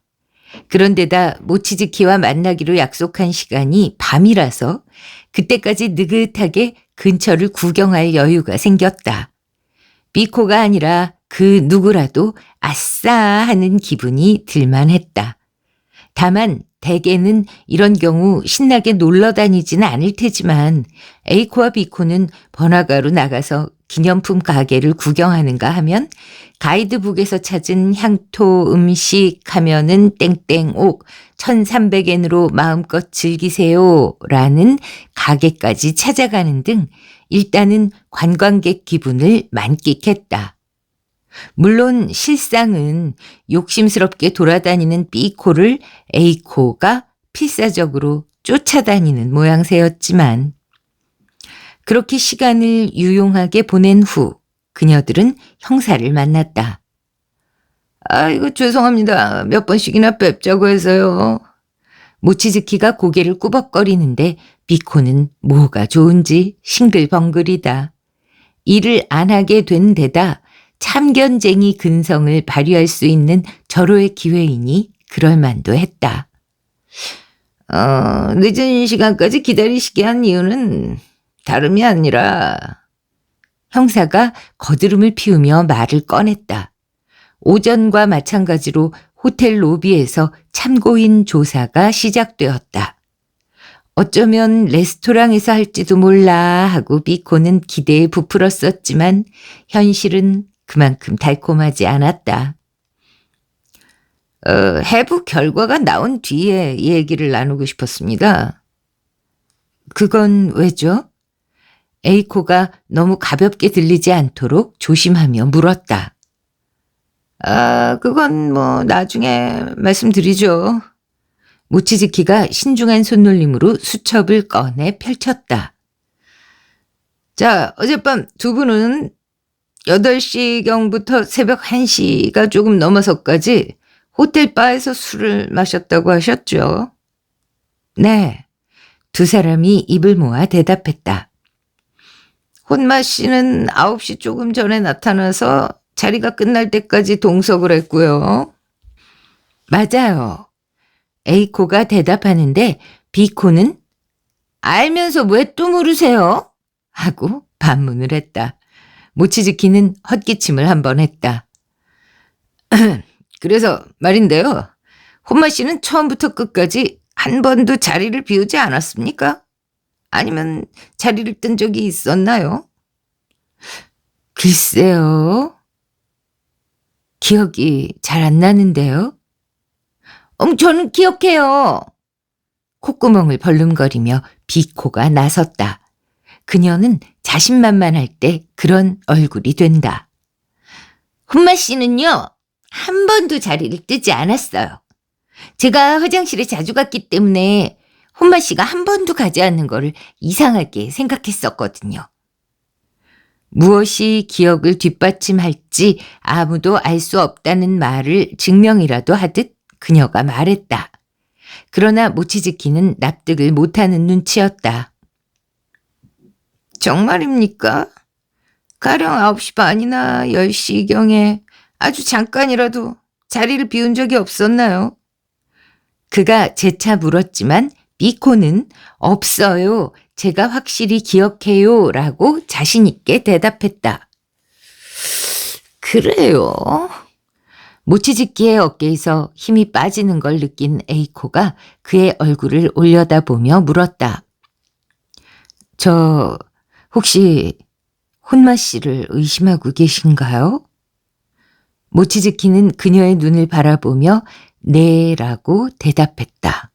그런데다 모치즈키와 만나기로 약속한 시간이 밤이라서 그때까지 느긋하게 근처를 구경할 여유가 생겼다. 비코가 아니라 그 누구라도 아싸 하는 기분이 들만했다. 다만 대개는 이런 경우 신나게 놀러 다니지는 않을 테지만 에이코와 비코는 번화가로 나가서 기념품 가게를 구경하는가 하면 가이드북에서 찾은 향토 음식 하면은 땡땡옥 1,300엔으로 마음껏 즐기세요 라는 가게까지 찾아가는 등 일단은 관광객 기분을 만끽했다. 물론 실상은 욕심스럽게 돌아다니는 B코를 A코가 필사적으로 쫓아다니는 모양새였지만 그렇게 시간을 유용하게 보낸 후 그녀들은 형사를 만났다. 아이고 죄송합니다. 몇 번씩이나 뵙자고 해서요. 모치즈키가 고개를 꾸벅거리는데 비코는 뭐가 좋은지 싱글벙글이다. 일을 안 하게 된 데다 참견쟁이 근성을 발휘할 수 있는 절호의 기회이니 그럴만도 했다. 늦은 시간까지 기다리시게 한 이유는 다름이 아니라 형사가 거드름을 피우며 말을 꺼냈다. 오전과 마찬가지로 호텔 로비에서 참고인 조사가 시작되었다. 어쩌면 레스토랑에서 할지도 몰라 하고 비코는 기대에 부풀었었지만 현실은 그만큼 달콤하지 않았다. 해부 결과가 나온 뒤에 얘기를 나누고 싶었습니다. 그건 왜죠? 에이코가 너무 가볍게 들리지 않도록 조심하며 물었다. 그건 나중에 말씀드리죠. 모치즈키가 신중한 손놀림으로 수첩을 꺼내 펼쳤다. 자, 어젯밤 두 분은 8시경부터 새벽 1시가 조금 넘어서까지 호텔 바에서 술을 마셨다고 하셨죠? 네, 두 사람이 입을 모아 대답했다. 혼마 씨는 9시 조금 전에 나타나서 자리가 끝날 때까지 동석을 했고요. 맞아요. A코가 대답하는데 B코는 알면서 왜 또 물으세요? 하고 반문을 했다. 모치즈키는 헛기침을 한번 했다. 그래서 말인데요. 혼마 씨는 처음부터 끝까지 한 번도 자리를 비우지 않았습니까? 아니면 자리를 뜬 적이 있었나요? 글쎄요. 기억이 잘 안 나는데요. 저는 기억해요. 콧구멍을 벌름거리며 비코가 나섰다. 그녀는 자신만만할 때 그런 얼굴이 된다. 혼마 씨는요, 한 번도 자리를 뜨지 않았어요. 제가 화장실에 자주 갔기 때문에 혼마 씨가 한 번도 가지 않는 거를 이상하게 생각했었거든요. 무엇이 기억을 뒷받침할지 아무도 알 수 없다는 말을 증명이라도 하듯 그녀가 말했다. 그러나 모치즈키는 납득을 못하는 눈치였다. 정말입니까? 가령 9시 반이나 10시경에 아주 잠깐이라도 자리를 비운 적이 없었나요? 그가 재차 물었지만 비코는 없어요. 제가 확실히 기억해요. 라고 자신있게 대답했다. 그래요? 모치즈키의 어깨에서 힘이 빠지는 걸 느낀 에이코가 그의 얼굴을 올려다보며 물었다. 저 혹시 혼마 씨를 의심하고 계신가요? 모치즈키는 그녀의 눈을 바라보며 네라고 대답했다.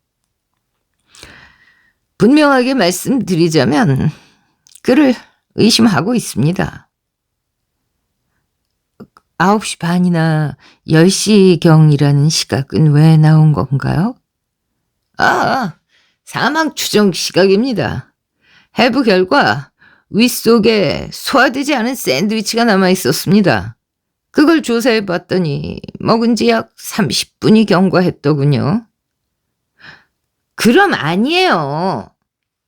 분명하게 말씀드리자면 그를 의심하고 있습니다. 9시 반이나 10시경이라는 시각은 왜 나온 건가요? 사망 추정 시각입니다. 해부 결과 윗속에 소화되지 않은 샌드위치가 남아 있었습니다. 그걸 조사해 봤더니 먹은 지 약 30분이 경과했더군요. 그럼 아니에요.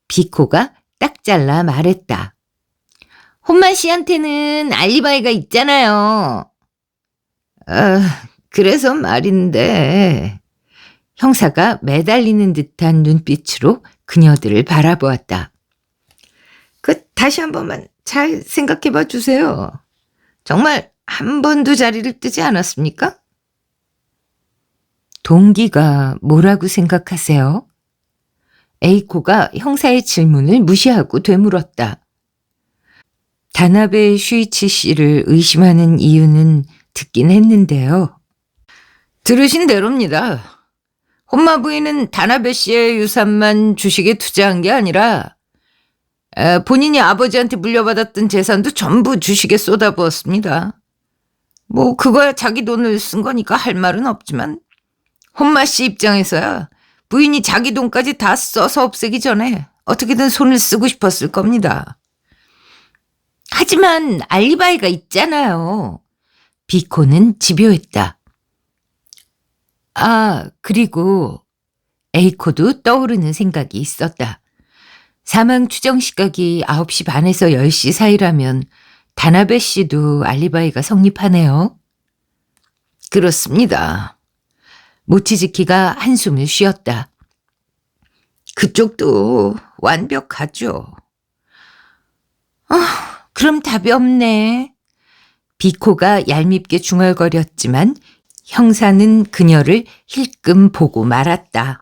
비코가 딱 잘라 말했다. 혼마 씨한테는 알리바이가 있잖아요. 그래서 말인데 형사가 매달리는 듯한 눈빛으로 그녀들을 바라보았다. 다시 한 번만 잘 생각해 봐 주세요. 정말 한 번도 자리를 뜨지 않았습니까? 동기가 뭐라고 생각하세요? 에이코가 형사의 질문을 무시하고 되물었다. 다나베 슈이치 씨를 의심하는 이유는 듣긴 했는데요. 들으신 대로입니다. 혼마 부인은 다나베 씨의 유산만 주식에 투자한 게 아니라 본인이 아버지한테 물려받았던 재산도 전부 주식에 쏟아부었습니다. 그거야 자기 돈을 쓴 거니까 할 말은 없지만 혼마 씨 입장에서야 부인이 자기 돈까지 다 써서 없애기 전에 어떻게든 손을 쓰고 싶었을 겁니다. 하지만 알리바이가 있잖아요. 비코는 집요했다. 그리고 에이코도 떠오르는 생각이 있었다. 사망 추정 시각이 9시 반에서 10시 사이라면 다나베 씨도 알리바이가 성립하네요. 그렇습니다. 모치즈키가 한숨을 쉬었다. 그쪽도 완벽하죠. 그럼 답이 없네. 비코가 얄밉게 중얼거렸지만 형사는 그녀를 힐끔 보고 말았다.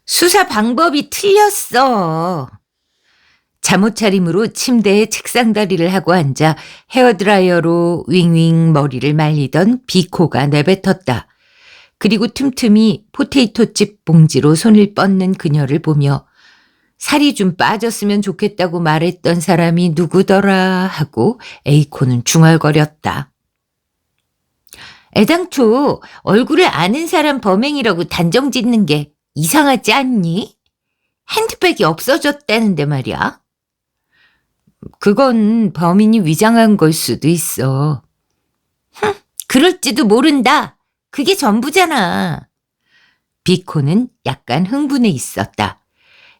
수사 방법이 틀렸어. 잠옷 차림으로 침대에 책상 다리를 하고 앉아 헤어드라이어로 윙윙 머리를 말리던 비코가 내뱉었다. 그리고 틈틈이 포테이토칩 봉지로 손을 뻗는 그녀를 보며 살이 좀 빠졌으면 좋겠다고 말했던 사람이 누구더라 하고 에이코는 중얼거렸다. 애당초 얼굴을 아는 사람 범행이라고 단정 짓는 게 이상하지 않니? 핸드백이 없어졌다는데 말이야. 그건 범인이 위장한 걸 수도 있어. 그럴지도 모른다. 그게 전부잖아. 비코는 약간 흥분해 있었다.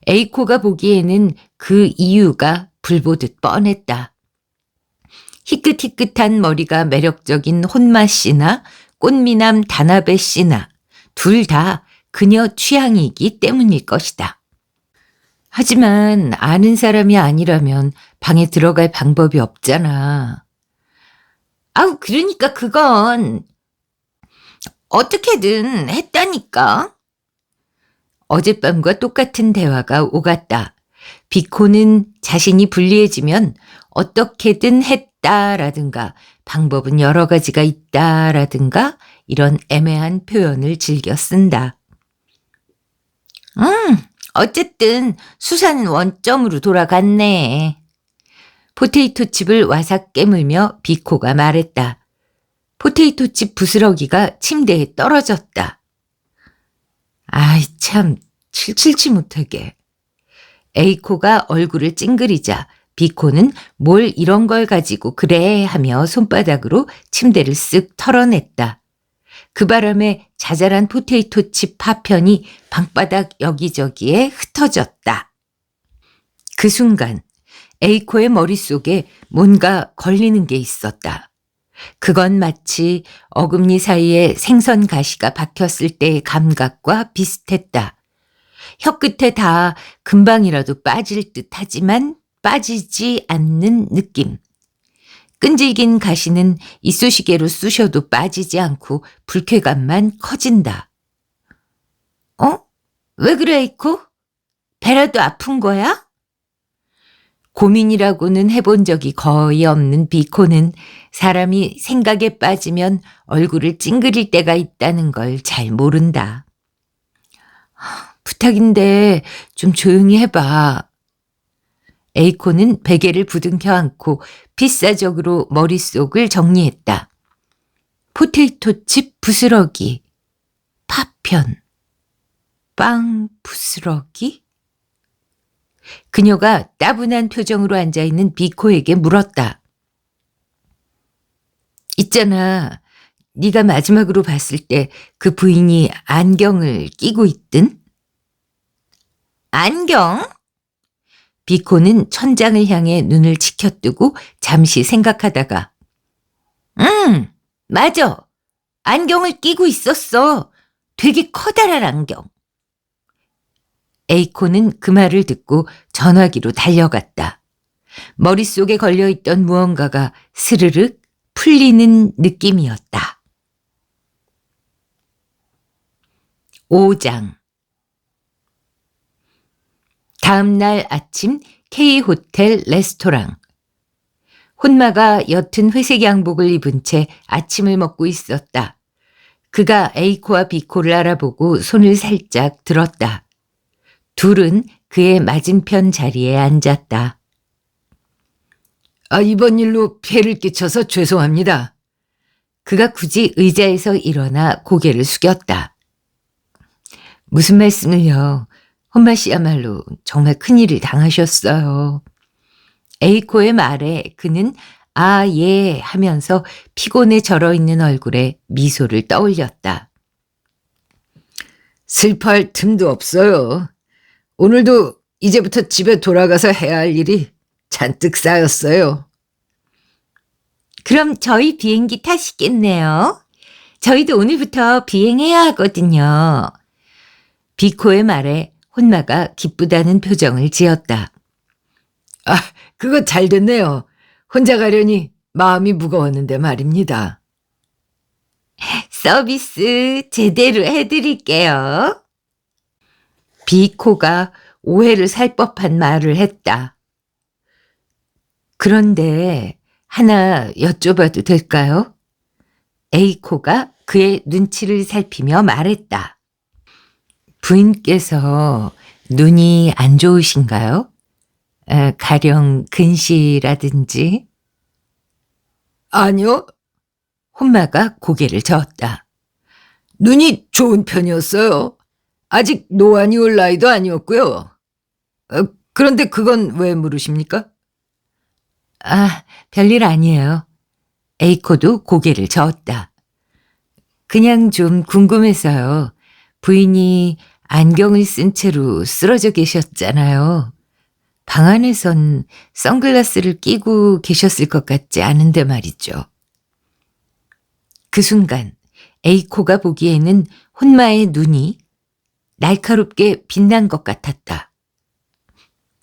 에이코가 보기에는 그 이유가 불보듯 뻔했다. 희끗희끗한 머리가 매력적인 혼마 씨나 꽃미남 다나베 씨나 둘 다 그녀 취향이기 때문일 것이다. 하지만 아는 사람이 아니라면 방에 들어갈 방법이 없잖아. 그러니까 그건 어떻게든 했다니까. 어젯밤과 똑같은 대화가 오갔다. 비코는 자신이 불리해지면 어떻게든 했다라든가 방법은 여러 가지가 있다라든가 이런 애매한 표현을 즐겨 쓴다. 어쨌든 수사는 원점으로 돌아갔네. 포테이토칩을 와삭 깨물며 비코가 말했다. 포테이토칩 부스러기가 침대에 떨어졌다. 참 칠칠치 못하게. 에이코가 얼굴을 찡그리자 비코는 뭘 이런 걸 가지고 그래 하며 손바닥으로 침대를 쓱 털어냈다. 그 바람에 자잘한 포테이토칩 파편이 방바닥 여기저기에 흩어졌다. 그 순간 에이코의 머릿속에 뭔가 걸리는 게 있었다. 그건 마치 어금니 사이에 생선 가시가 박혔을 때의 감각과 비슷했다. 혀끝에 다 금방이라도 빠질 듯 하지만 빠지지 않는 느낌. 끈질긴 가시는 이쑤시개로 쑤셔도 빠지지 않고 불쾌감만 커진다. 왜 그래, 에이코? 배라도 아픈 거야? 고민이라고는 해본 적이 거의 없는 비코는 사람이 생각에 빠지면 얼굴을 찡그릴 때가 있다는 걸 잘 모른다. 부탁인데 좀 조용히 해봐. 에이코는 베개를 부둥켜 안고 필사적으로 머릿속을 정리했다. 포테이토칩 부스러기, 파편, 빵 부스러기? 그녀가 따분한 표정으로 앉아있는 비코에게 물었다. 있잖아, 네가 마지막으로 봤을 때 그 부인이 안경을 끼고 있든? 안경? 비코는 천장을 향해 눈을 치켜뜨고 잠시 생각하다가 맞아. 안경을 끼고 있었어. 되게 커다란 안경. 에이코는 그 말을 듣고 전화기로 달려갔다. 머릿속에 걸려있던 무언가가 스르륵 풀리는 느낌이었다. 5장. 다음 날 아침 K호텔 레스토랑. 혼마가 옅은 회색 양복을 입은 채 아침을 먹고 있었다. 그가 에이코와 비코를 알아보고 손을 살짝 들었다. 둘은 그의 맞은편 자리에 앉았다. 이번 일로 폐를 끼쳐서 죄송합니다. 그가 굳이 의자에서 일어나 고개를 숙였다. 무슨 말씀을요? 혼마 씨야말로 정말 큰일을 당하셨어요. 에이코의 말에 그는 아, 예 하면서 피곤에 절어있는 얼굴에 미소를 떠올렸다. 슬퍼할 틈도 없어요. 오늘도 이제부터 집에 돌아가서 해야 할 일이 잔뜩 쌓였어요. 그럼 저희 비행기 타시겠네요. 저희도 오늘부터 비행해야 하거든요. 비코의 말에 혼마가 기쁘다는 표정을 지었다. 그거 잘 됐네요. 혼자 가려니 마음이 무거웠는데 말입니다. 서비스 제대로 해드릴게요. 비코가 오해를 살 법한 말을 했다. 그런데 하나 여쭤봐도 될까요? 에이코가 그의 눈치를 살피며 말했다. 부인께서 눈이 안 좋으신가요? 가령 근시라든지? 아니요. 혼마가 고개를 저었다. 눈이 좋은 편이었어요. 아직 노안이 올 나이도 아니었고요. 그런데 그건 왜 물으십니까? 별일 아니에요. 에이코도 고개를 저었다. 그냥 좀 궁금해서요. 부인이 안경을 쓴 채로 쓰러져 계셨잖아요. 방 안에선 선글라스를 끼고 계셨을 것 같지 않은데 말이죠. 그 순간 에이코가 보기에는 혼마의 눈이 날카롭게 빛난 것 같았다.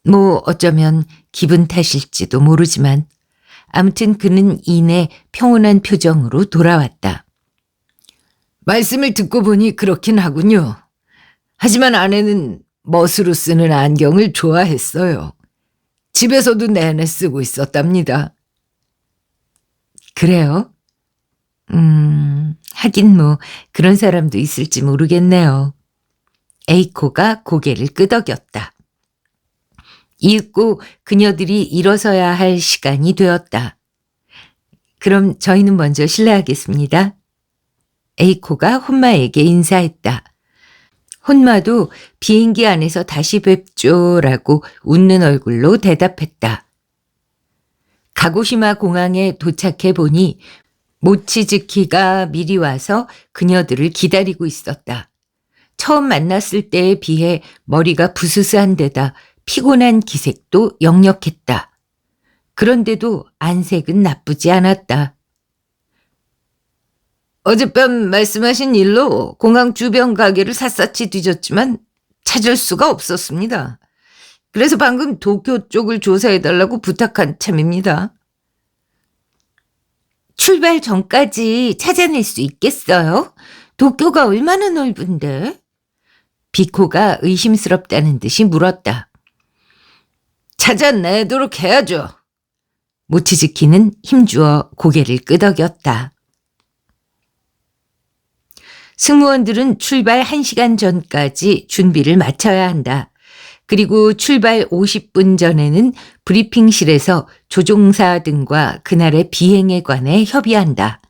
뭐 어쩌면 기분 탓일지도 모르지만 아무튼 그는 이내 평온한 표정으로 돌아왔다. 말씀을 듣고 보니 그렇긴 하군요. 하지만 아내는 멋으로 쓰는 안경을 좋아했어요. 집에서도 내내 쓰고 있었답니다. 그래요? 하긴 뭐 그런 사람도 있을지 모르겠네요. 에이코가 고개를 끄덕였다. 이윽고 그녀들이 일어서야 할 시간이 되었다. 그럼 저희는 먼저 실례하겠습니다. 에이코가 혼마에게 인사했다. 혼마도 비행기 안에서 다시 뵙죠라고 웃는 얼굴로 대답했다. 가고시마 공항에 도착해 보니 모치즈키가 미리 와서 그녀들을 기다리고 있었다. 처음 만났을 때에 비해 머리가 부스스한 데다 피곤한 기색도 역력했다. 그런데도 안색은 나쁘지 않았다. 어젯밤 말씀하신 일로 공항 주변 가게를 샅샅이 뒤졌지만 찾을 수가 없었습니다. 그래서 방금 도쿄 쪽을 조사해달라고 부탁한 참입니다. 출발 전까지 찾아낼 수 있겠어요? 도쿄가 얼마나 넓은데? 비코가 의심스럽다는 듯이 물었다. 찾아내도록 해야죠. 모치즈키는 힘주어 고개를 끄덕였다. 승무원들은 출발 1시간 전까지 준비를 마쳐야 한다. 그리고 출발 50분 전에는 브리핑실에서 조종사 등과 그날의 비행에 관해 협의한다.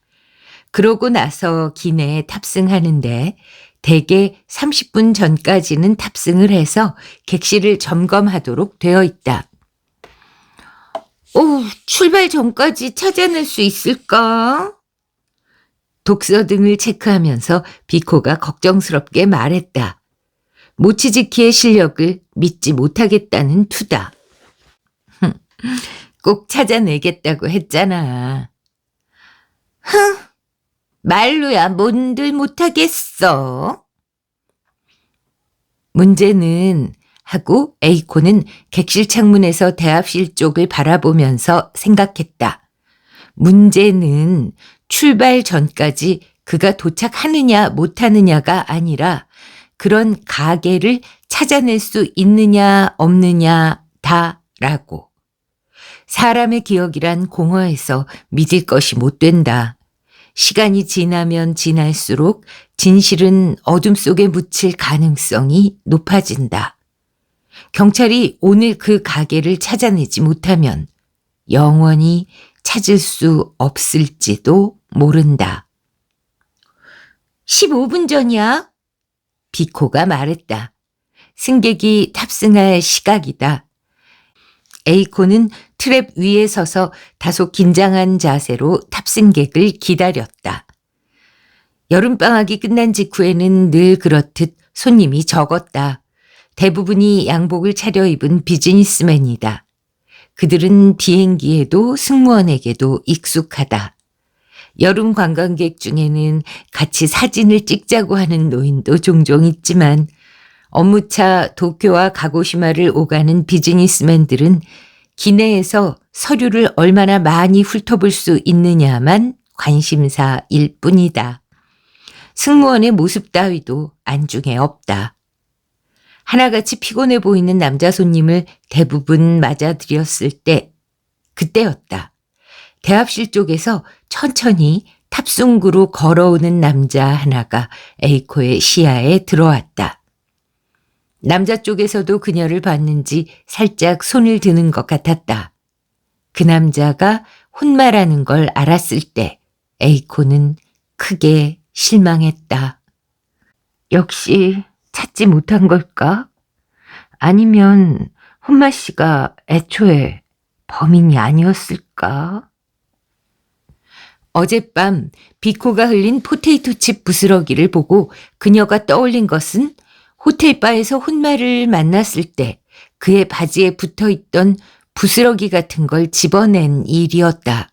그러고 나서 기내에 탑승하는데 대개 30분 전까지는 탑승을 해서 객실을 점검하도록 되어 있다. 출발 전까지 찾아낼 수 있을까? 독서 등을 체크하면서 비코가 걱정스럽게 말했다. 모치즈키의 실력을 믿지 못하겠다는 투다. 꼭 찾아내겠다고 했잖아. 말로야 뭔들 못하겠어. 문제는 하고 에이코는 객실 창문에서 대합실 쪽을 바라보면서 생각했다. 문제는 출발 전까지 그가 도착하느냐 못하느냐가 아니라 그런 가게를 찾아낼 수 있느냐 없느냐 다라고. 사람의 기억이란 공허해서 믿을 것이 못 된다. 시간이 지나면 지날수록 진실은 어둠 속에 묻힐 가능성이 높아진다. 경찰이 오늘 그 가게를 찾아내지 못하면 영원히 찾을 수 없을지도 모른다. 15분 전이야. 비코가 말했다. 승객이 탑승할 시각이다. 에이코는 트랩 위에 서서 다소 긴장한 자세로 탑승객을 기다렸다. 여름방학이 끝난 직후에는 늘 그렇듯 손님이 적었다. 대부분이 양복을 차려입은 비즈니스맨이다. 그들은 비행기에도 승무원에게도 익숙하다. 여름 관광객 중에는 같이 사진을 찍자고 하는 노인도 종종 있지만 업무차 도쿄와 가고시마를 오가는 비즈니스맨들은 기내에서 서류를 얼마나 많이 훑어볼 수 있느냐만 관심사일 뿐이다. 승무원의 모습 따위도 안중에 없다. 하나같이 피곤해 보이는 남자 손님을 대부분 맞아들였을 때 그때였다. 대합실 쪽에서 천천히 탑승구로 걸어오는 남자 하나가 에이코의 시야에 들어왔다. 남자 쪽에서도 그녀를 봤는지 살짝 손을 드는 것 같았다. 그 남자가 혼마라는 걸 알았을 때 에이코는 크게 실망했다. 역시 찾지 못한 걸까? 아니면 혼마 씨가 애초에 범인이 아니었을까? 어젯밤 비코가 흘린 포테이토칩 부스러기를 보고 그녀가 떠올린 것은 호텔바에서 혼마를 만났을 때 그의 바지에 붙어있던 부스러기 같은 걸 집어낸 일이었다.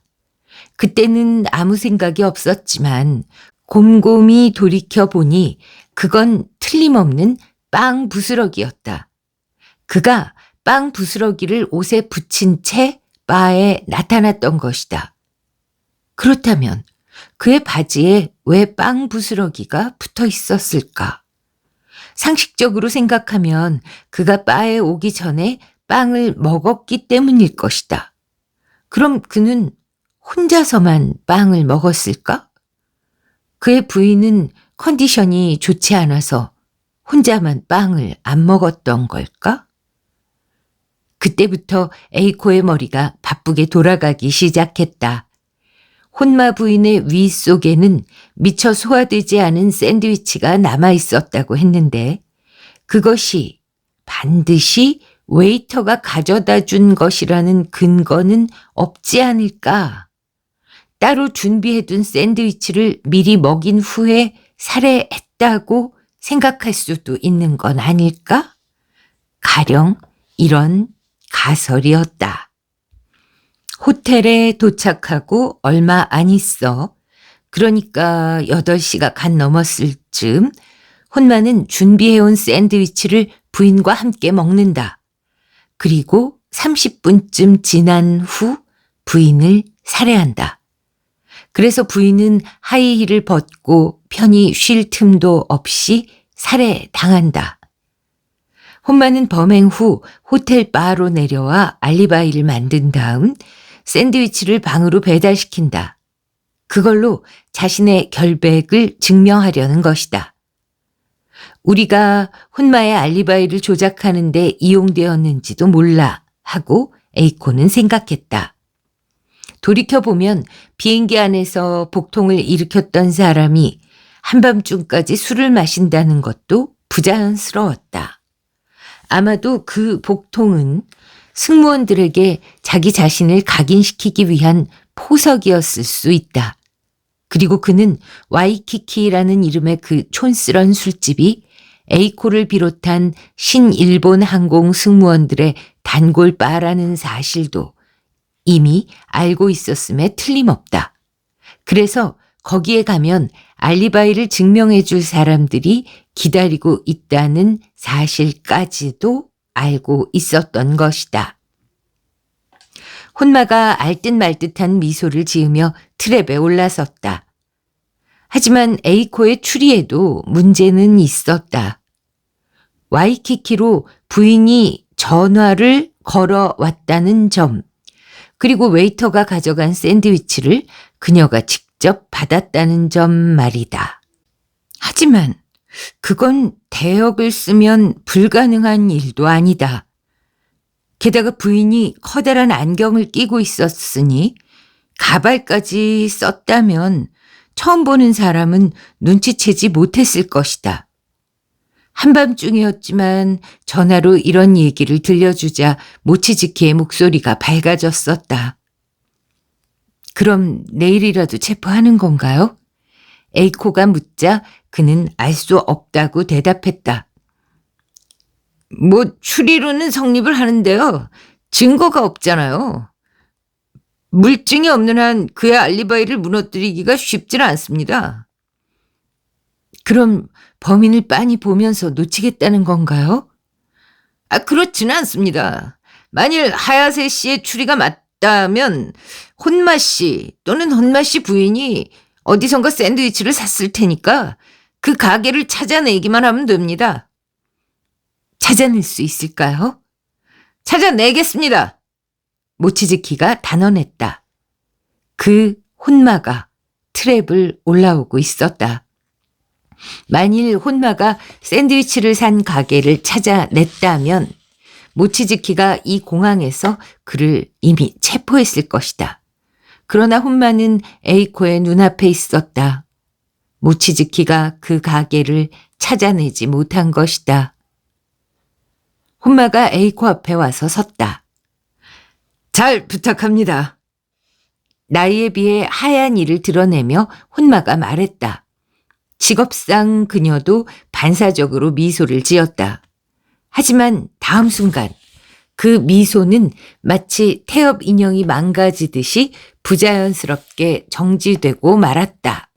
그때는 아무 생각이 없었지만 곰곰이 돌이켜보니 그건 틀림없는 빵 부스러기였다. 그가 빵 부스러기를 옷에 붙인 채 바에 나타났던 것이다. 그렇다면 그의 바지에 왜 빵 부스러기가 붙어 있었을까? 상식적으로 생각하면 그가 바에 오기 전에 빵을 먹었기 때문일 것이다. 그럼 그는 혼자서만 빵을 먹었을까? 그의 부인은 컨디션이 좋지 않아서 혼자만 빵을 안 먹었던 걸까? 그때부터 에이코의 머리가 바쁘게 돌아가기 시작했다. 혼마 부인의 위 속에는 미처 소화되지 않은 샌드위치가 남아 있었다고 했는데 그것이 반드시 웨이터가 가져다 준 것이라는 근거는 없지 않을까? 따로 준비해둔 샌드위치를 미리 먹인 후에 살해했다고 생각할 수도 있는 건 아닐까? 가령 이런 가설이었다. 호텔에 도착하고 얼마 안 있어. 그러니까 8시가 간 넘었을 즈음 혼마는 준비해온 샌드위치를 부인과 함께 먹는다. 그리고 30분쯤 지난 후 부인을 살해한다. 그래서 부인은 하이힐을 벗고 편히 쉴 틈도 없이 살해당한다. 혼마는 범행 후 호텔 바로 내려와 알리바이를 만든 다음 샌드위치를 방으로 배달시킨다. 그걸로 자신의 결백을 증명하려는 것이다. 우리가 혼마의 알리바이를 조작하는 데 이용되었는지도 몰라 하고 에이코는 생각했다. 돌이켜보면 비행기 안에서 복통을 일으켰던 사람이 한밤중까지 술을 마신다는 것도 부자연스러웠다. 아마도 그 복통은 승무원들에게 자기 자신을 각인시키기 위한 포석이었을 수 있다. 그리고 그는 와이키키라는 이름의 그 촌스런 술집이 에이코를 비롯한 신일본 항공 승무원들의 단골바라는 사실도 이미 알고 있었음에 틀림없다. 그래서 거기에 가면 알리바이를 증명해 줄 사람들이 기다리고 있다는 사실까지도 알고 있었던 것이다. 혼마가 알듯 말듯한 미소를 지으며 트랩에 올라섰다. 하지만 에이코의 추리에도 문제는 있었다. 와이키키로 부인이 전화를 걸어왔다는 점, 그리고 웨이터가 가져간 샌드위치를 그녀가 직접 받았다는 점 말이다. 하지만 그건 대역을 쓰면 불가능한 일도 아니다. 게다가 부인이 커다란 안경을 끼고 있었으니 가발까지 썼다면 처음 보는 사람은 눈치채지 못했을 것이다. 한밤중이었지만 전화로 이런 얘기를 들려주자 모치즈키의 목소리가 밝아졌었다. 그럼 내일이라도 체포하는 건가요? 에이코가 묻자 그는 알 수 없다고 대답했다. 추리로는 성립을 하는데요. 증거가 없잖아요. 물증이 없는 한 그의 알리바이를 무너뜨리기가 쉽지는 않습니다. 그럼 범인을 빤히 보면서 놓치겠다는 건가요? 그렇지는 않습니다. 만일 하야세 씨의 추리가 맞다면 혼마 씨 또는 혼마 씨 부인이 어디선가 샌드위치를 샀을 테니까 그 가게를 찾아내기만 하면 됩니다. 찾아낼 수 있을까요? 찾아내겠습니다. 모치즈키가 단언했다. 그 혼마가 트랩을 올라오고 있었다. 만일 혼마가 샌드위치를 산 가게를 찾아냈다면 모치즈키가 이 공항에서 그를 이미 체포했을 것이다. 그러나 혼마는 에이코의 눈앞에 있었다. 모치즈키가 그 가게를 찾아내지 못한 것이다. 혼마가 에이코 앞에 와서 섰다. 잘 부탁합니다. 나이에 비해 하얀 이를 드러내며 혼마가 말했다. 직업상 그녀도 반사적으로 미소를 지었다. 하지만 다음 순간 그 미소는 마치 태엽 인형이 망가지듯이 부자연스럽게 정지되고 말았다.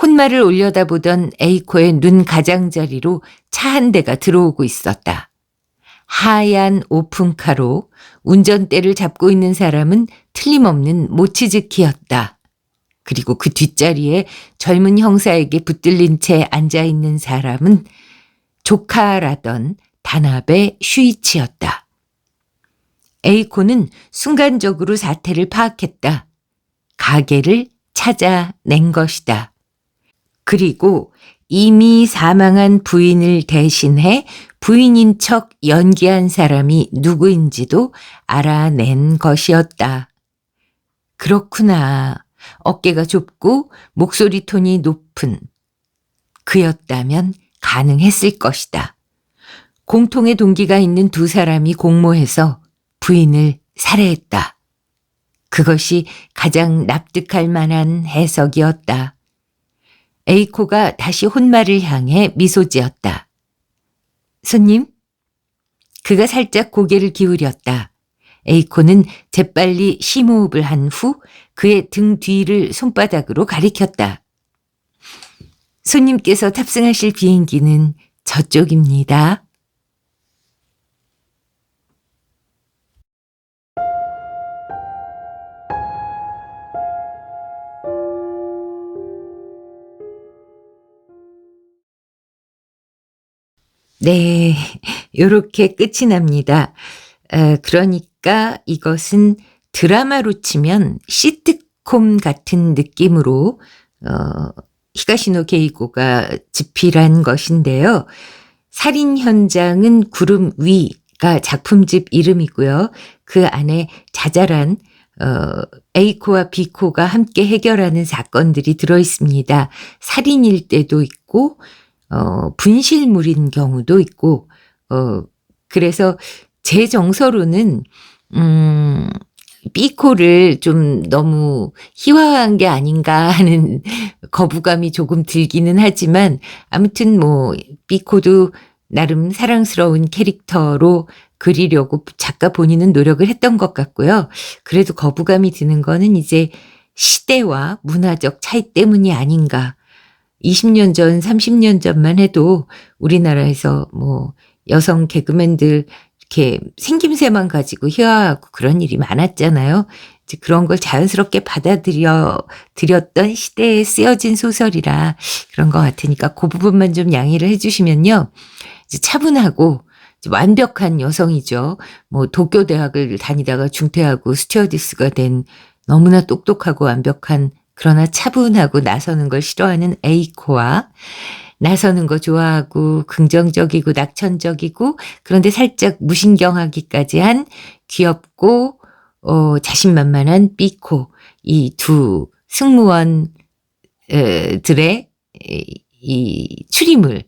혼마를 올려다보던 에이코의 눈 가장자리로 차 한 대가 들어오고 있었다. 하얀 오픈카로 운전대를 잡고 있는 사람은 틀림없는 모치즈키였다. 그리고 그 뒷자리에 젊은 형사에게 붙들린 채 앉아있는 사람은 조카라던 다나베 슈이치였다. 에이코는 순간적으로 사태를 파악했다. 가게를 찾아낸 것이다. 그리고 이미 사망한 부인을 대신해 부인인 척 연기한 사람이 누구인지도 알아낸 것이었다. 그렇구나. 어깨가 좁고 목소리 톤이 높은 그였다면 가능했을 것이다. 공통의 동기가 있는 두 사람이 공모해서 부인을 살해했다. 그것이 가장 납득할 만한 해석이었다. 에이코가 다시 혼마를 향해 미소 지었다. 손님? 그가 살짝 고개를 기울였다. 에이코는 재빨리 심호흡을 한 후 그의 등 뒤를 손바닥으로 가리켰다. 손님께서 탑승하실 비행기는 저쪽입니다. 네, 요렇게 끝이 납니다. 그러니까 이것은 드라마로 치면 시트콤 같은 느낌으로 히가시노 게이고가 집필한 것인데요. 살인 현장은 구름 위가 작품집 이름이고요. 그 안에 자잘한 A코와 B코가 함께 해결하는 사건들이 들어있습니다. 살인일 때도 있고 분실물인 경우도 있고 그래서 제 정서로는 B코를 좀 너무 희화화한 게 아닌가 하는 거부감이 조금 들기는 하지만 아무튼 뭐 B코도 나름 사랑스러운 캐릭터로 그리려고 작가 본인은 노력을 했던 것 같고요. 그래도 거부감이 드는 거는 이제 시대와 문화적 차이 때문이 아닌가. 20년 전, 30년 전만 해도 우리나라에서 뭐 여성 개그맨들 이렇게 생김새만 가지고 희화하고 그런 일이 많았잖아요. 이제 그런 걸 자연스럽게 드렸던 시대에 쓰여진 소설이라 그런 것 같으니까 그 부분만 좀 양해를 해주시면요. 이제 차분하고 이제 완벽한 여성이죠. 뭐 도쿄 대학을 다니다가 중퇴하고 스튜어디스가 된 너무나 똑똑하고 완벽한 그러나 차분하고 나서는 걸 싫어하는 에이코와 나서는 거 좋아하고 긍정적이고 낙천적이고 그런데 살짝 무신경하기까지 한 귀엽고 자신만만한 삐코 이 두 승무원 들의 이 추리물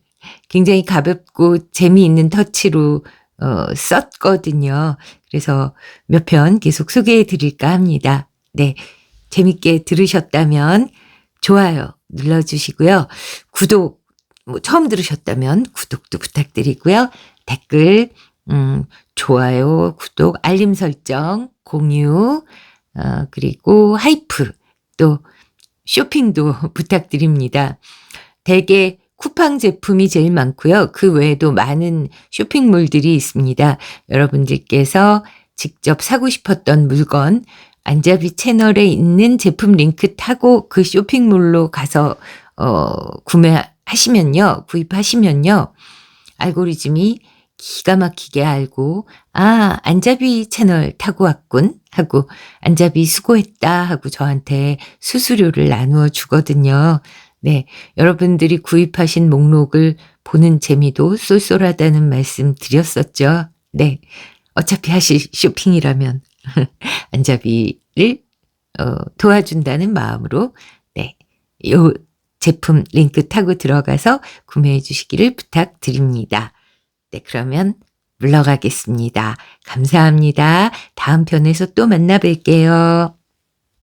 굉장히 가볍고 재미있는 터치로 썼거든요. 그래서 몇 편 계속 소개해 드릴까 합니다. 네, 재밌게 들으셨다면 좋아요 눌러주시고요. 구독 뭐 처음 들으셨다면 구독도 부탁드리고요. 댓글, 좋아요, 구독, 알림 설정, 공유, 그리고 하이프, 또 쇼핑도 부탁드립니다. 대개 쿠팡 제품이 제일 많고요. 그 외에도 많은 쇼핑몰들이 있습니다. 여러분들께서 직접 사고 싶었던 물건, 안잡이 채널에 있는 제품 링크 타고 그 쇼핑몰로 가서 구입하시면요. 알고리즘이 기가 막히게 알고 안잡이 채널 타고 왔군 하고 안잡이 수고했다 하고 저한테 수수료를 나누어 주거든요. 네, 여러분들이 구입하신 목록을 보는 재미도 쏠쏠하다는 말씀 드렸었죠. 네, 어차피 하실 쇼핑이라면 안잡이를 도와준다는 마음으로 네, 요 제품 링크 타고 들어가서 구매해 주시기를 부탁드립니다. 네, 그러면 물러가겠습니다. 감사합니다. 다음 편에서 또 만나 뵐게요.